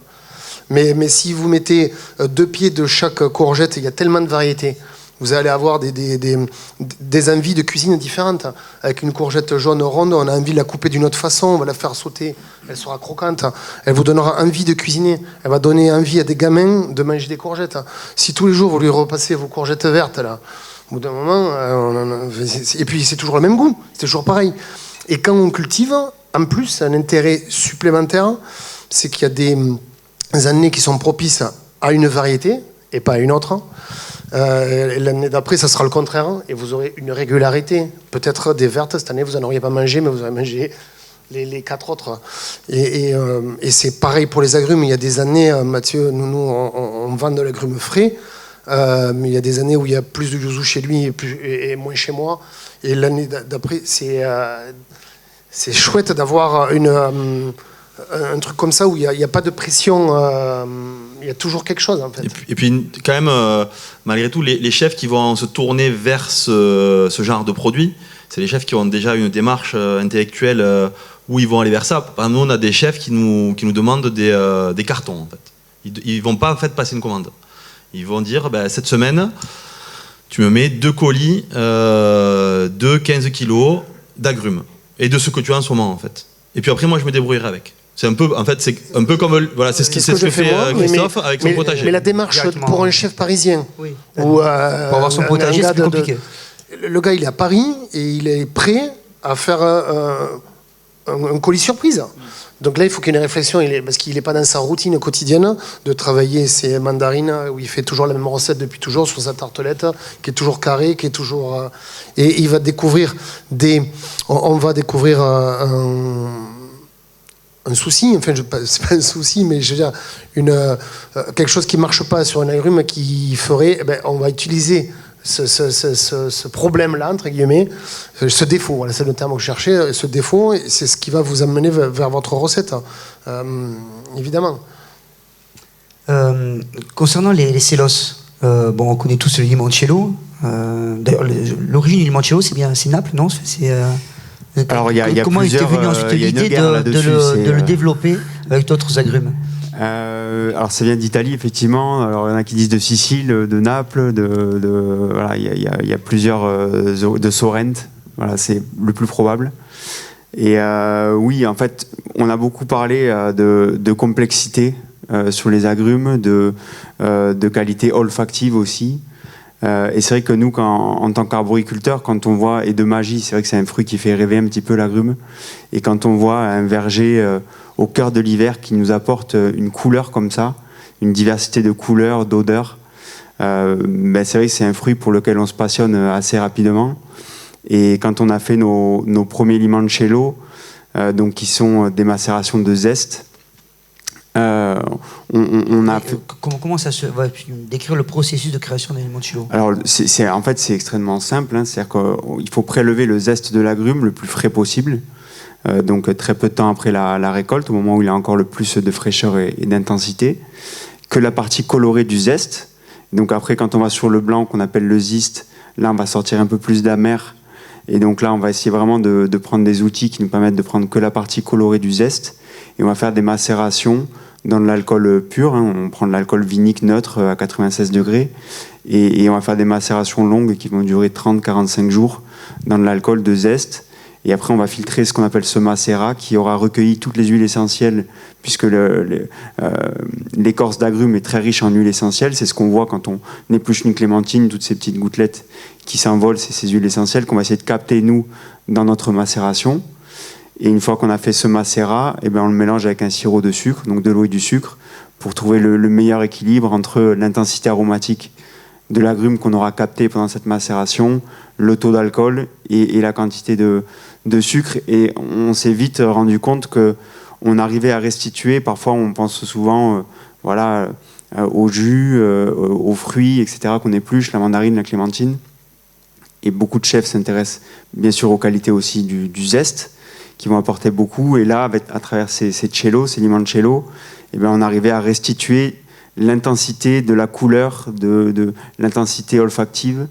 Mais si vous mettez 2 pieds de chaque courgette, il y a tellement de variétés. Vous allez avoir des envies de cuisine différentes. Avec une courgette jaune ronde, on a envie de la couper d'une autre façon, on va la faire sauter, elle sera croquante. Elle vous donnera envie de cuisiner. Elle va donner envie à des gamins de manger des courgettes. Si tous les jours, vous lui repassez vos courgettes vertes, là, au bout d'un moment, et puis c'est toujours le même goût, c'est toujours pareil. Et quand on cultive, en plus, un intérêt supplémentaire, c'est qu'il y a des années qui sont propices à une variété et pas à une autre. L'année d'après, ça sera le contraire, et vous aurez une régularité. Peut-être des vertes, cette année, vous n'en auriez pas mangé, mais vous aurez mangé les 4 autres. Et c'est pareil pour les agrumes. Il y a des années, Mathieu, nous on vend de l'agrume frais. Mais il y a des années où il y a plus de yuzu chez lui et moins chez moi. Et l'année d'après, c'est chouette d'avoir un truc comme ça où il n'y a pas de pression. Il y a toujours quelque chose, en fait. Et puis quand même, malgré tout, les chefs qui vont se tourner vers ce genre de produit, c'est les chefs qui ont déjà une démarche intellectuelle où ils vont aller vers ça. Par exemple, nous, on a des chefs qui nous demandent des cartons, en fait. Ils ne vont pas en fait passer une commande. Ils vont dire, cette semaine, tu me mets 2 colis de 15 kilos d'agrumes. Et de ce que tu as en ce moment, en fait. Et puis après, moi, je me débrouillerai avec. C'est un peu comme... Voilà, c'est ce que fait Christophe avec son potager. Mais la démarche pour un chef parisien... Oui. Ou, pour avoir son potager, c'est plus compliqué. Le gars, il est à Paris et il est prêt à faire un colis surprise. Donc là, il faut qu'il y ait une réflexion, parce qu'il n'est pas dans sa routine quotidienne de travailler ses mandarines, où il fait toujours la même recette depuis toujours sur sa tartelette, qui est toujours carrée, qui est toujours... et il va découvrir on va découvrir un souci, enfin, c'est pas un souci, mais je veux dire, quelque chose qui ne marche pas sur un agrume qui ferait... on va utiliser ce problème-là, entre guillemets, ce défaut, voilà, c'est le terme que je cherchais, ce défaut, c'est ce qui va vous amener vers votre recette, évidemment. Concernant les célos, on connaît tous le limoncello. D'ailleurs, l'origine du limoncello, c'est Naples, non? Alors, il y a comment plusieurs, était venue ensuite il y a une l'idée guerre de le développer avec d'autres agrumes? Alors ça vient d'Italie, effectivement. Alors il y en a qui disent de Sicile, de Naples, voilà, il y a plusieurs de Sorrente. Voilà, c'est le plus probable. Et oui, en fait, on a beaucoup parlé de complexité sur les agrumes, de qualité olfactive aussi. Et c'est vrai que nous, en tant qu'arboriculteurs, quand on voit, et de magie, c'est vrai que c'est un fruit qui fait rêver un petit peu l'agrume. Et quand on voit un verger au cœur de l'hiver qui nous apporte une couleur comme ça, une diversité de couleurs, d'odeurs, c'est vrai que c'est un fruit pour lequel on se passionne assez rapidement. Et quand on a fait nos premiers limoncello, donc qui sont des macérations de zeste, on a fait... Comment ça se va décrire le processus de création d'un limoncello? Alors en fait c'est extrêmement simple, hein, c'est-à-dire qu'il faut prélever le zeste de l'agrume le plus frais possible, donc très peu de temps après la récolte, au moment où il a encore le plus de fraîcheur et d'intensité, que la partie colorée du zeste. Donc après, quand on va sur le blanc qu'on appelle le zeste, là on va sortir un peu plus d'amer, et donc là on va essayer vraiment de prendre des outils qui nous permettent de prendre que la partie colorée du zeste. et on va faire des macérations dans de l'alcool pur. On prend de l'alcool vinique neutre à 96 degrés et on va faire des macérations longues qui vont durer 30-45 jours dans de l'alcool de zeste. Et après, on va filtrer ce qu'on appelle ce macérat qui aura recueilli toutes les huiles essentielles, puisque l'écorce d'agrumes est très riche en huiles essentielles. C'est ce qu'on voit quand on épluche une clémentine, toutes ces petites gouttelettes qui s'envolent, c'est ces huiles essentielles qu'on va essayer de capter, nous, dans notre macération. Et une fois qu'on a fait ce macérat, eh bien, on le mélange avec un sirop de sucre, donc de l'eau et du sucre, pour trouver le meilleur équilibre entre l'intensité aromatique de l'agrume qu'on aura capté pendant cette macération, le taux d'alcool et la quantité de sucre. Et on s'est vite rendu compte qu'on arrivait à restituer, parfois on pense souvent au jus, aux fruits, etc., qu'on épluche, la mandarine, la clémentine. Et beaucoup de chefs s'intéressent bien sûr aux qualités aussi du zeste, qui vont apporter beaucoup. Et là, à travers ces cellos, ces limoncello, eh bien, on arrivait à restituer l'intensité de la couleur, de l'intensité olfactive,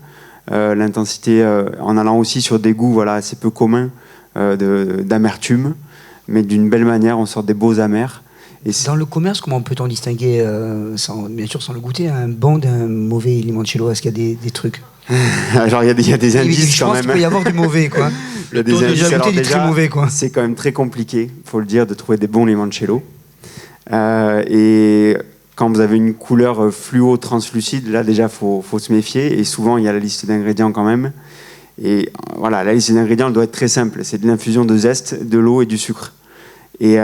l'intensité en allant aussi sur des goûts assez peu communs d'amertume, mais d'une belle manière, on sort des beaux amers. Et dans le commerce, comment peut-on distinguer, bien sûr sans le goûter, un bon d'un mauvais limoncello? Est-ce qu'il y a des trucs? Alors il y a des indices quand même. Je pense qu'il peut y avoir du mauvais, quoi. Il y a des indices. Alors déjà, très mauvais, quoi. C'est quand même très compliqué, faut le dire, de trouver des bons limoncello. Et quand vous avez une couleur fluo translucide, là déjà faut se méfier. Et souvent il y a la liste d'ingrédients quand même. Et voilà, la liste d'ingrédients elle doit être très simple. C'est de l'infusion de zeste, de l'eau et du sucre. Et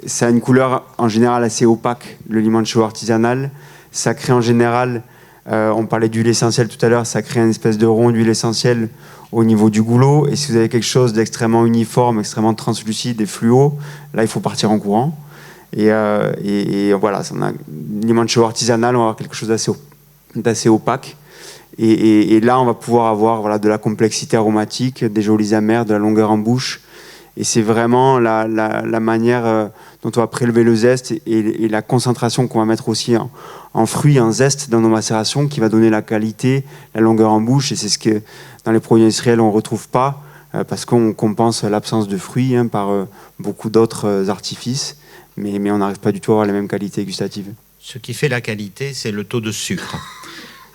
ça a une couleur en général assez opaque, le limoncello artisanal. Ça crée en général, on parlait d'huile essentielle tout à l'heure, ça crée une espèce de rond d'huile essentielle au niveau du goulot. Et si vous avez quelque chose d'extrêmement uniforme, extrêmement translucide et fluo, là il faut partir en courant. Et voilà, on a limoncello artisanal, on va avoir quelque chose d'assez opaque. Et là, on va pouvoir avoir de la complexité aromatique, des jolis amers, de la longueur en bouche. Et c'est vraiment la manière dont on va prélever le zeste et la concentration qu'on va mettre aussi en fruits, en zeste dans nos macérations qui va donner la qualité, la longueur en bouche. Et c'est ce que dans les produits industriels, on ne retrouve pas parce qu'on compense l'absence de fruits par beaucoup d'autres artifices. Mais on n'arrive pas du tout à avoir les mêmes qualités gustatives. Ce qui fait la qualité, c'est le taux de sucre.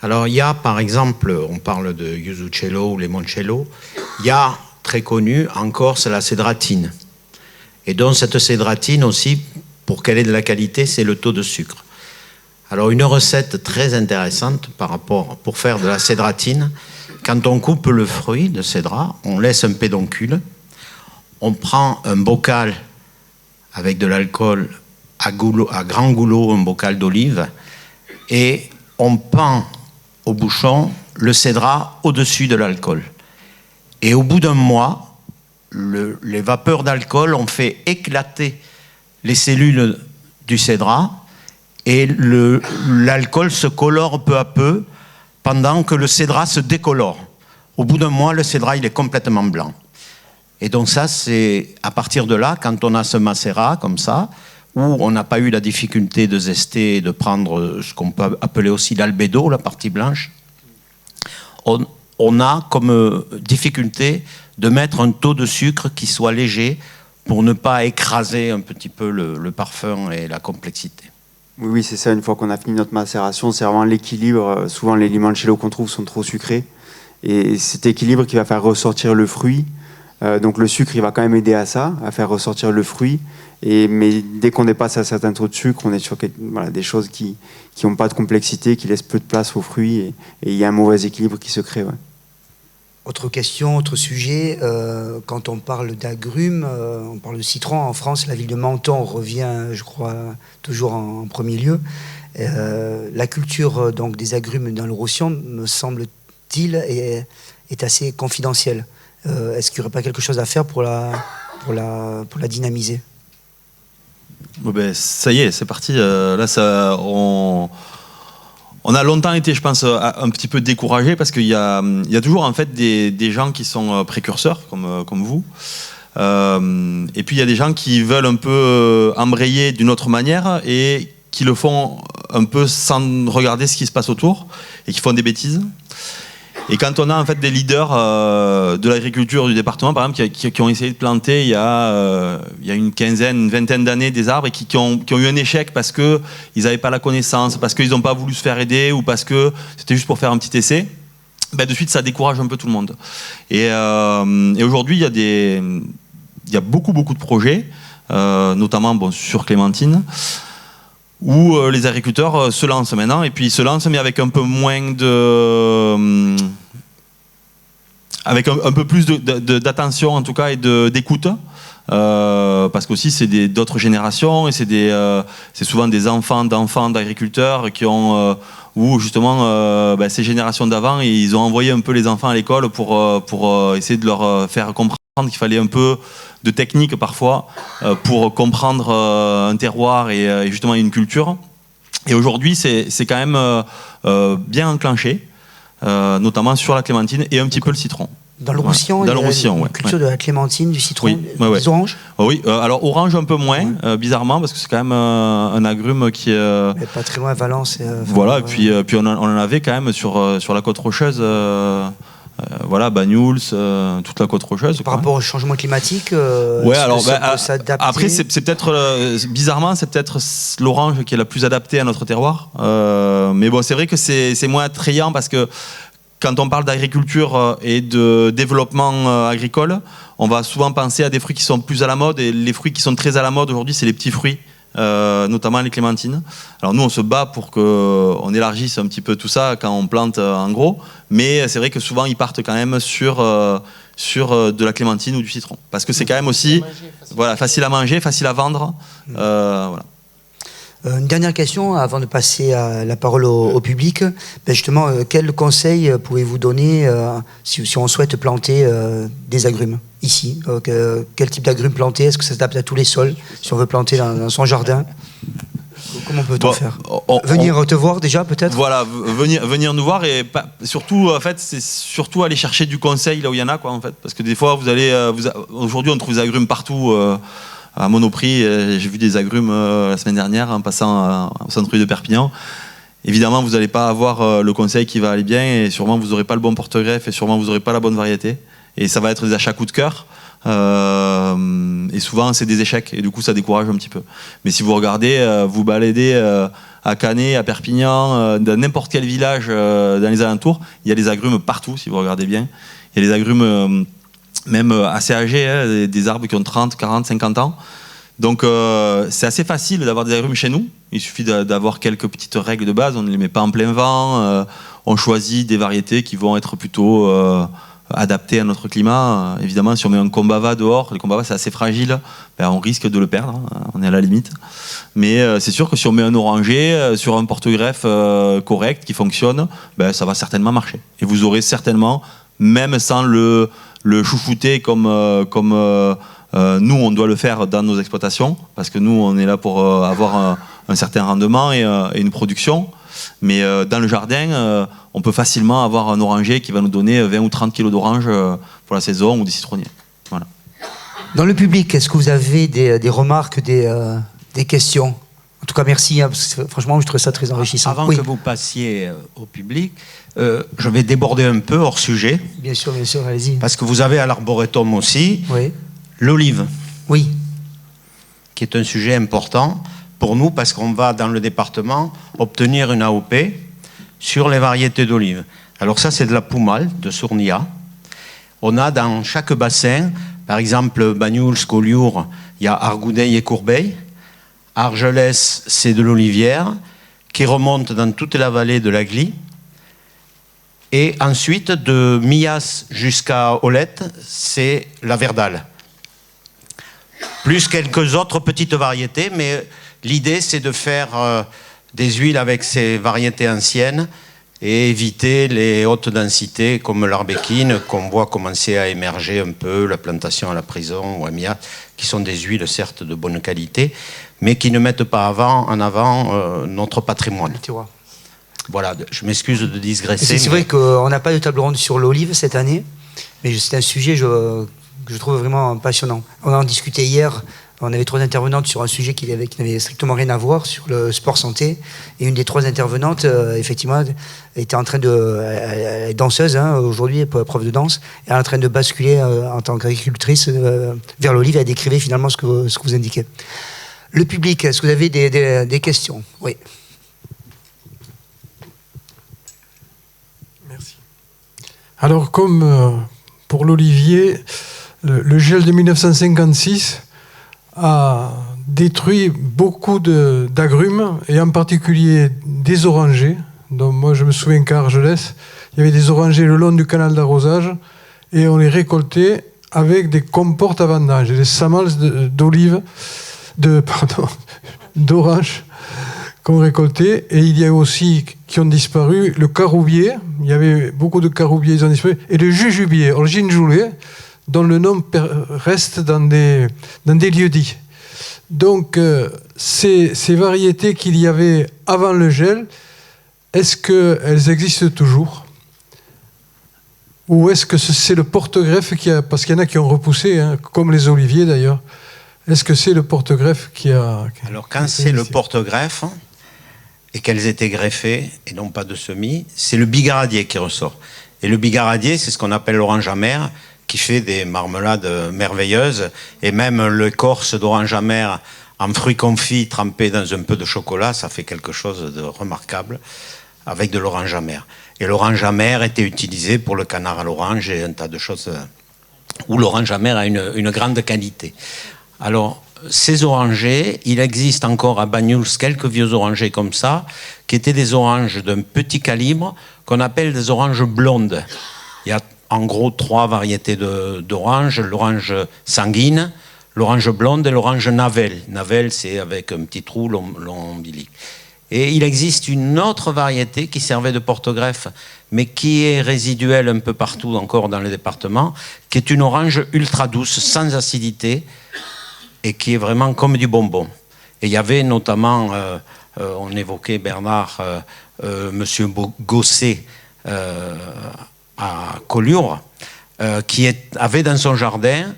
Alors, il y a, par exemple, on parle de yuzucello ou limoncello, il y a, très connu, en Corse, la cédratine. Et donc, cette cédratine aussi, pour qu'elle ait de la qualité, c'est le taux de sucre. Alors, une recette très intéressante pour faire de la cédratine, quand on coupe le fruit de cédra, on laisse un pédoncule, on prend un bocal avec de l'alcool à grand goulot, un bocal d'olive, et on pend au bouchon le cédra au-dessus de l'alcool. Et au bout d'un mois, les vapeurs d'alcool ont fait éclater les cellules du cédra, et l'alcool se colore peu à peu pendant que le cédra se décolore. Au bout d'un mois, le cédra il est complètement blanc. Et donc ça, c'est à partir de là, quand on a ce macérat comme ça, où on n'a pas eu la difficulté de zester et de prendre ce qu'on peut appeler aussi l'albédo, la partie blanche, on a comme difficulté de mettre un taux de sucre qui soit léger pour ne pas écraser un petit peu le parfum et la complexité. Oui, c'est ça, une fois qu'on a fini notre macération, c'est vraiment l'équilibre. Souvent, les limoncello qu'on trouve sont trop sucrés. Et cet équilibre qui va faire ressortir le fruit. Donc le sucre, il va quand même aider à ça, à faire ressortir le fruit. Mais dès qu'on dépasse un certain taux de sucre, on est sur des choses qui n'ont pas de complexité, qui laissent peu de place aux fruits. Et il y a un mauvais équilibre qui se crée. Ouais. Autre question, autre sujet. Quand on parle d'agrumes, on parle de citron. En France, la ville de Menton revient, je crois, toujours en premier lieu. La culture donc, des agrumes dans le Roussillon, me semble-t-il, est assez confidentielle. Est-ce qu'il n'y aurait pas quelque chose à faire pour la dynamiser? Ça y est, c'est parti. Là, on a longtemps été, je pense, un petit peu découragés parce qu'il y a toujours en fait des gens qui sont précurseurs comme vous. Et puis il y a des gens qui veulent un peu embrayer d'une autre manière et qui le font un peu sans regarder ce qui se passe autour et qui font des bêtises. Et quand on a en fait des leaders de l'agriculture du département, par exemple, qui ont essayé de planter il y a une quinzaine, une vingtaine d'années des arbres et qui ont eu un échec parce qu'ils n'avaient pas la connaissance, parce qu'ils n'ont pas voulu se faire aider ou parce que c'était juste pour faire un petit essai, ben de suite ça décourage un peu tout le monde. Et aujourd'hui, il y a beaucoup de projets, notamment sur Clémentine, où les agriculteurs se lancent maintenant, et puis ils se lancent mais avec un peu moins avec un peu plus d'attention en tout cas et d'écoute, parce qu'aussi c'est d'autres générations et c'est souvent des enfants d'enfants d'agriculteurs qui ont où justement ces générations d'avant, ils ont envoyé un peu les enfants à l'école pour essayer de leur faire comprendre qu'il fallait un peu de technique parfois pour comprendre un terroir et justement une culture. Et aujourd'hui, c'est quand même bien enclenché, notamment sur la clémentine et un petit peu le citron. Dans le Roussillon, dans le Roussillon, une culture de la clémentine, du citron, des oranges. Oui, alors orange un peu moins, bizarrement, parce que c'est quand même un agrume qui est... Mais pas très loin à Valence. Voilà, et puis on en avait quand même sur la côte rocheuse, Banyuls, toute la côte rocheuse. Par rapport au changement climatique, après c'est peut-être, bizarrement, c'est peut-être l'orange qui est la plus adaptée à notre terroir. Mais bon, c'est vrai que c'est moins attrayant parce que quand on parle d'agriculture et de développement agricole, on va souvent penser à des fruits qui sont plus à la mode, et les fruits qui sont très à la mode aujourd'hui, c'est les petits fruits, notamment les clémentines. Alors nous, on se bat pour qu'on élargisse un petit peu tout ça quand on plante en gros, mais c'est vrai que souvent, ils partent quand même sur de la clémentine ou du citron, parce que c'est quand même aussi facile à manger, facile à vendre. Voilà. Une dernière question avant de passer la parole au public. Justement, quel conseil pouvez-vous donner si on souhaite planter des agrumes ici? Quel type d'agrumes planter? Est-ce que ça s'adapte à tous les sols si on veut planter dans son jardin? Comment peut-on faire? Venir te voir déjà peut-être? Voilà, venir nous voir, et surtout en fait, c'est surtout aller chercher du conseil là où il y en a, quoi, en fait, parce que des fois aujourd'hui on trouve des agrumes partout. À Monoprix, j'ai vu des agrumes la semaine dernière en passant au centre-ville de Perpignan. Évidemment, vous n'allez pas avoir le conseil qui va aller bien, et sûrement vous n'aurez pas le bon porte-greffe, et sûrement vous n'aurez pas la bonne variété. Et ça va être des achats coup de cœur. Et souvent, c'est des échecs, et du coup, ça décourage un petit peu. Mais si vous regardez, vous baladez à Canet, à Perpignan, dans n'importe quel village dans les alentours, il y a des agrumes partout, si vous regardez bien. Il y a des agrumes... même assez âgés, des arbres qui ont 30, 40, 50 ans. Donc c'est assez facile d'avoir des agrumes chez nous. Il suffit d'avoir quelques petites règles de base. On ne les met pas en plein vent. On choisit des variétés qui vont être plutôt adaptées à notre climat. Évidemment, si on met un combava dehors, le combava c'est assez fragile, on risque de le perdre. On est à la limite. Mais c'est sûr que si on met un oranger sur un porte-greffe correct, qui fonctionne, ça va certainement marcher. Et vous aurez certainement, même sans le chouchouter comme nous on doit le faire dans nos exploitations, parce que nous on est là pour avoir un certain rendement et une production, mais dans le jardin on peut facilement avoir un oranger qui va nous donner 20 ou 30 kilos d'orange pour la saison, ou des citronniers. Voilà. Dans le public, est-ce que vous avez des remarques, des questions? En tout cas, merci, parce que franchement, je trouve ça très enrichissant. Avant que vous passiez au public, je vais déborder un peu hors sujet. Bien sûr, allez-y. Parce que vous avez à l'Arboretum aussi l'olive. Oui. Qui est un sujet important pour nous, parce qu'on va, dans le département, obtenir une AOP sur les variétés d'olive. Alors ça, c'est de la Poumale, de Sournia. On a dans chaque bassin, par exemple, Banyuls, Collioure, il y a Argoudeil et Courbeil. Argelès, c'est de l'olivière qui remonte dans toute la vallée de la Glie. Et ensuite, de Millas jusqu'à Olette, c'est la Verdale. Plus quelques autres petites variétés, mais l'idée, c'est de faire des huiles avec ces variétés anciennes et éviter les hautes densités comme l'arbéquine, qu'on voit commencer à émerger un peu, la plantation à la prison ou à Millas, qui sont des huiles certes de bonne qualité, mais qui ne mettent pas en avant notre patrimoine. Voilà, je m'excuse de digresser. C'est vrai qu'on n'a pas de table ronde sur l'olive cette année, mais c'est un sujet que je trouve vraiment passionnant. On en discutait hier On avait 3 intervenantes sur un sujet qui n'avait strictement rien à voir, sur le sport santé. Et une des 3 intervenantes, effectivement, était en train elle est danseuse, hein, aujourd'hui, prof de danse, et elle est en train de basculer en tant qu'agricultrice vers l'olive. Elle décrivait finalement ce que vous indiquez. Le public, est-ce que vous avez des questions? Oui. Merci. Alors, comme pour l'olivier, le gel de 1956 a détruit beaucoup d'agrumes, et en particulier des orangers. Donc moi, je me souviens qu'à Argelès, il y avait des orangers le long du canal d'arrosage, et on les récoltait avec des comportes à vendange, des samals d'orange qu'on récoltait. Et il y a aussi, qui ont disparu, le caroubier. Il y avait beaucoup de caroubiers, ils ont disparu. Et le jujubier, or ginjoulet, dont le nom reste dans des lieux-dits. Donc, ces variétés qu'il y avait avant le gel, est-ce qu'elles existent toujours? Ou est-ce que c'est le porte-greffe qui a... Parce qu'il y en a qui ont repoussé, hein, comme les oliviers d'ailleurs. Est-ce que c'est le porte-greffe qui a... Alors, quand c'est le porte-greffe, et qu'elles étaient greffées, et non pas de semis, c'est le bigaradier qui ressort. Et le bigaradier, c'est ce qu'on appelle l'orange amère, qui fait des marmelades merveilleuses, et même l'écorce d'orange amère en fruits confits trempés dans un peu de chocolat, ça fait quelque chose de remarquable avec de l'orange amère. Et l'orange amère était utilisé pour le canard à l'orange et un tas de choses où l'orange amère a une grande qualité. Alors, ces orangers, il existe encore à Banyuls quelques vieux orangers comme ça, qui étaient des oranges d'un petit calibre, qu'on appelle des oranges blondes. Il y a en gros 3 variétés d'oranges, l'orange sanguine, l'orange blonde et l'orange navelle. Navelle, c'est avec un petit trou l'ombilic. Et il existe une autre variété qui servait de porte-greffe, mais qui est résiduelle un peu partout encore dans les départements, qui est une orange ultra douce, sans acidité, et qui est vraiment comme du bonbon. Et il y avait notamment, on évoquait Bernard, monsieur Gosset à Collioure, qui avait dans son jardin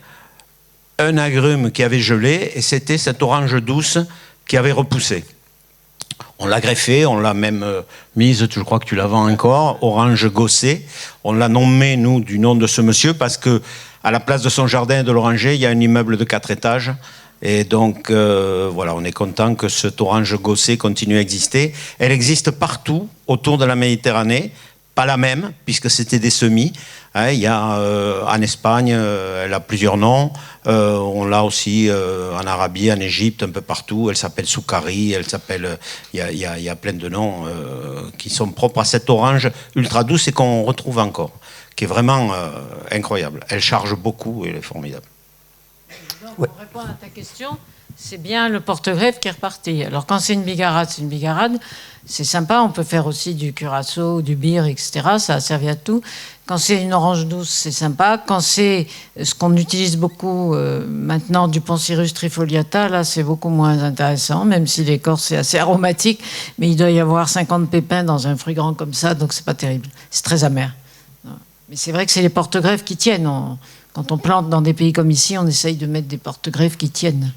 un agrume qui avait gelé, et c'était cette orange douce qui avait repoussé. On l'a greffée, on l'a même mise, je crois que tu la vends encore, orange Gosset. On l'a nommée, nous, du nom de ce monsieur, parce que à la place de son jardin et de l'oranger, il y a un immeuble de 4 étages. Et donc, voilà, on est content que cette orange Gosset continue à exister. Elle existe partout autour de la Méditerranée, pas la même, puisque c'était des semis. Hein, il y a en Espagne, elle a plusieurs noms. On l'a aussi en Arabie, en Égypte, un peu partout. Elle s'appelle soukari, elle s'appelle... Il y a plein de noms qui sont propres à cette orange ultra douce et qu'on retrouve encore, qui est vraiment incroyable. Elle charge beaucoup et elle est formidable. Donc, pour répondre à ta question, c'est bien le porte-greffe qui est reparti. Alors, quand c'est une bigarade, c'est une bigarade. C'est sympa, on peut faire aussi du curaçao, du bir, etc. Ça a servi à tout. Quand c'est une orange douce, c'est sympa. Quand c'est ce qu'on utilise beaucoup maintenant, du Poncirus trifoliata, là, c'est beaucoup moins intéressant, même si l'écorce est assez aromatique. Mais il doit y avoir 50 pépins dans un fruit grand comme ça, donc c'est pas terrible. C'est très amer. Mais c'est vrai que c'est les porte-greffes qui tiennent. Quand on plante dans des pays comme ici, on essaye de mettre des porte-greffes qui tiennent.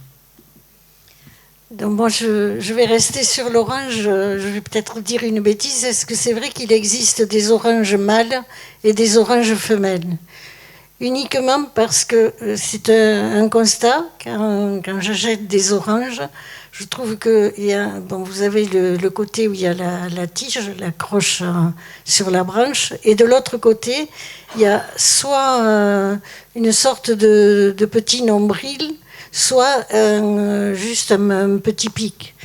Donc moi, je vais rester sur l'orange. Je vais peut-être dire une bêtise. Est-ce que c'est vrai qu'il existe des oranges mâles et des oranges femelles? Uniquement parce que c'est un constat. Quand j'achète des oranges, je trouve que vous avez le côté où il y a la tige, la croche sur la branche, et de l'autre côté, il y a soit une sorte de petit nombril, soit juste un petit pic.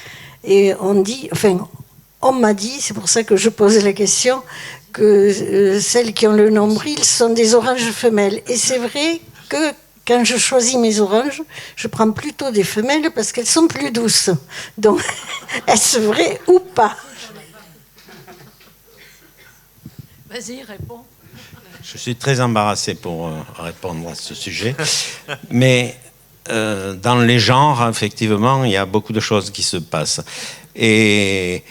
Et on m'a dit, c'est pour ça que je posais la question, que celles qui ont le nombril sont des oranges femelles. Et c'est vrai que quand je choisis mes oranges, je prends plutôt des femelles parce qu'elles sont plus douces. Donc, est-ce vrai ou pas? Vas-y, réponds. Je suis très embarrassé pour répondre à ce sujet. Mais dans les genres, effectivement, il y a beaucoup de choses qui se passent. Et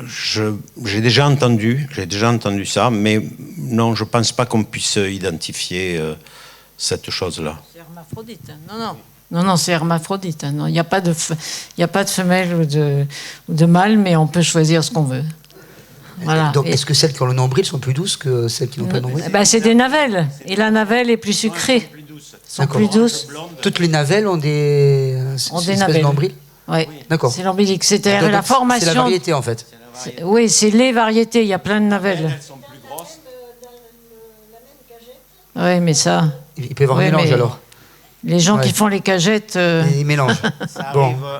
j'ai déjà entendu ça, mais non, je ne pense pas qu'on puisse identifier cette chose-là. C'est hermaphrodite. Non, c'est hermaphrodite. Non, il n'y a pas de femelle ou de mâle, mais on peut choisir ce qu'on veut. Voilà. Donc, est-ce que celles qui ont le nombril sont plus douces que celles qui n'ont pas de nombril? C'est des navelles. Et la navelle est plus sucrée. Sont plus douces. Toutes les navelles ont des espèces de nombril? Oui. D'accord. C'est l'ombilic. C'est-à-dire Donc, la formation. C'est la variété, en fait. Oui, c'est les variétés. Il y a plein de navelles. Elles sont plus grosses. Oui, mais ça. Il peut y avoir un mélange, alors. Les gens qui font les cagettes... Ils mélangent.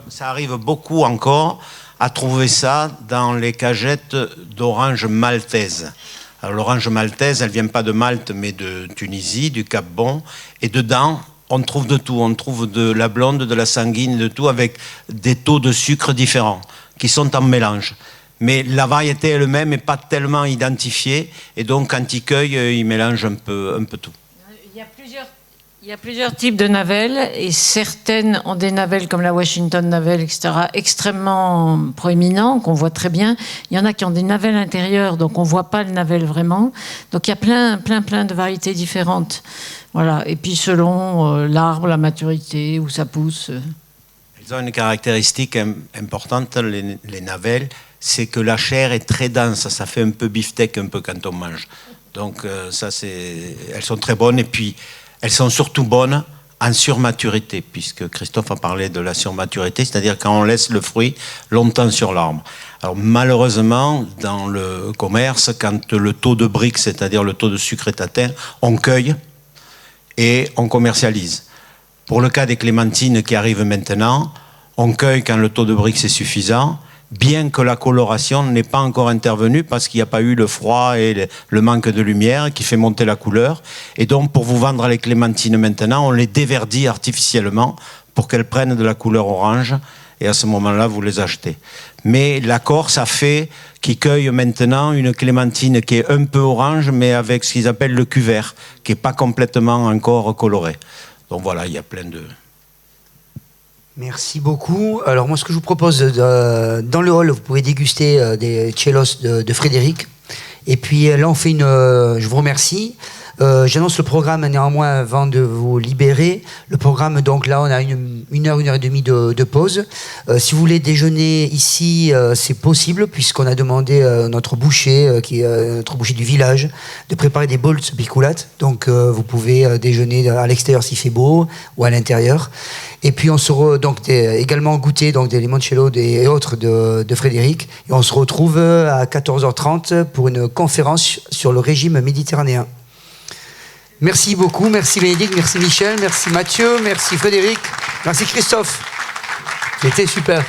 Ça arrive beaucoup encore à trouver ça dans les cagettes d'orange maltaise. Alors l'orange maltaise, elle vient pas de Malte, mais de Tunisie, du Cap Bon. Et dedans, on trouve de tout. On trouve de la blonde, de la sanguine, de tout, avec des taux de sucre différents, qui sont en mélange. Mais la variété elle-même n'est pas tellement identifiée. Et donc, quand ils cueillent, ils mélangent un peu tout. Il y a plusieurs types de navelles, et certaines ont des navelles comme la Washington Navelle, etc., extrêmement proéminents, qu'on voit très bien. Il y en a qui ont des navelles intérieures, donc on ne voit pas le navelle vraiment. Donc il y a plein de variétés différentes. Voilà. Et puis selon l'arbre, la maturité, où ça pousse. Elles ont une caractéristique importante, les navelles, c'est que la chair est très dense. Ça fait un peu beefsteak un peu quand on mange. Donc elles sont très bonnes, et puis elles sont surtout bonnes en surmaturité, puisque Christophe a parlé de la surmaturité, c'est-à-dire quand on laisse le fruit longtemps sur l'arbre. Alors malheureusement, dans le commerce, quand le taux de Brix, c'est-à-dire le taux de sucre est atteint, on cueille et on commercialise. Pour le cas des clémentines qui arrivent maintenant, on cueille quand le taux de Brix est suffisant, bien que la coloration n'est pas encore intervenue parce qu'il n'y a pas eu le froid et le manque de lumière qui fait monter la couleur. Et donc, pour vous vendre les clémentines maintenant, on les déverdit artificiellement pour qu'elles prennent de la couleur orange. Et à ce moment-là, vous les achetez. Mais la Corse a fait qu'ils cueillent maintenant une clémentine qui est un peu orange, mais avec ce qu'ils appellent le cuvert, qui n'est pas complètement encore coloré. Donc voilà, il y a plein de... Merci beaucoup. Alors moi, ce que je vous propose, dans le hall, vous pouvez déguster des cellos de Frédéric. Et puis là, on fait je vous remercie. J'annonce le programme néanmoins avant de vous libérer. Le programme, donc là, on a une heure et demie de pause. Si vous voulez déjeuner ici, c'est possible, puisqu'on a demandé à notre boucher, qui est notre boucher du village, de préparer des bols de picoulate. Donc vous pouvez déjeuner à l'extérieur s'il fait beau, ou à l'intérieur. Et puis on se également goûter donc, des limoncello et autres de Frédéric. Et on se retrouve à 14h30 pour une conférence sur le régime méditerranéen. Merci beaucoup, merci Bénédicte, merci Michel, merci Mathieu, merci Frédéric, merci Christophe. C'était super.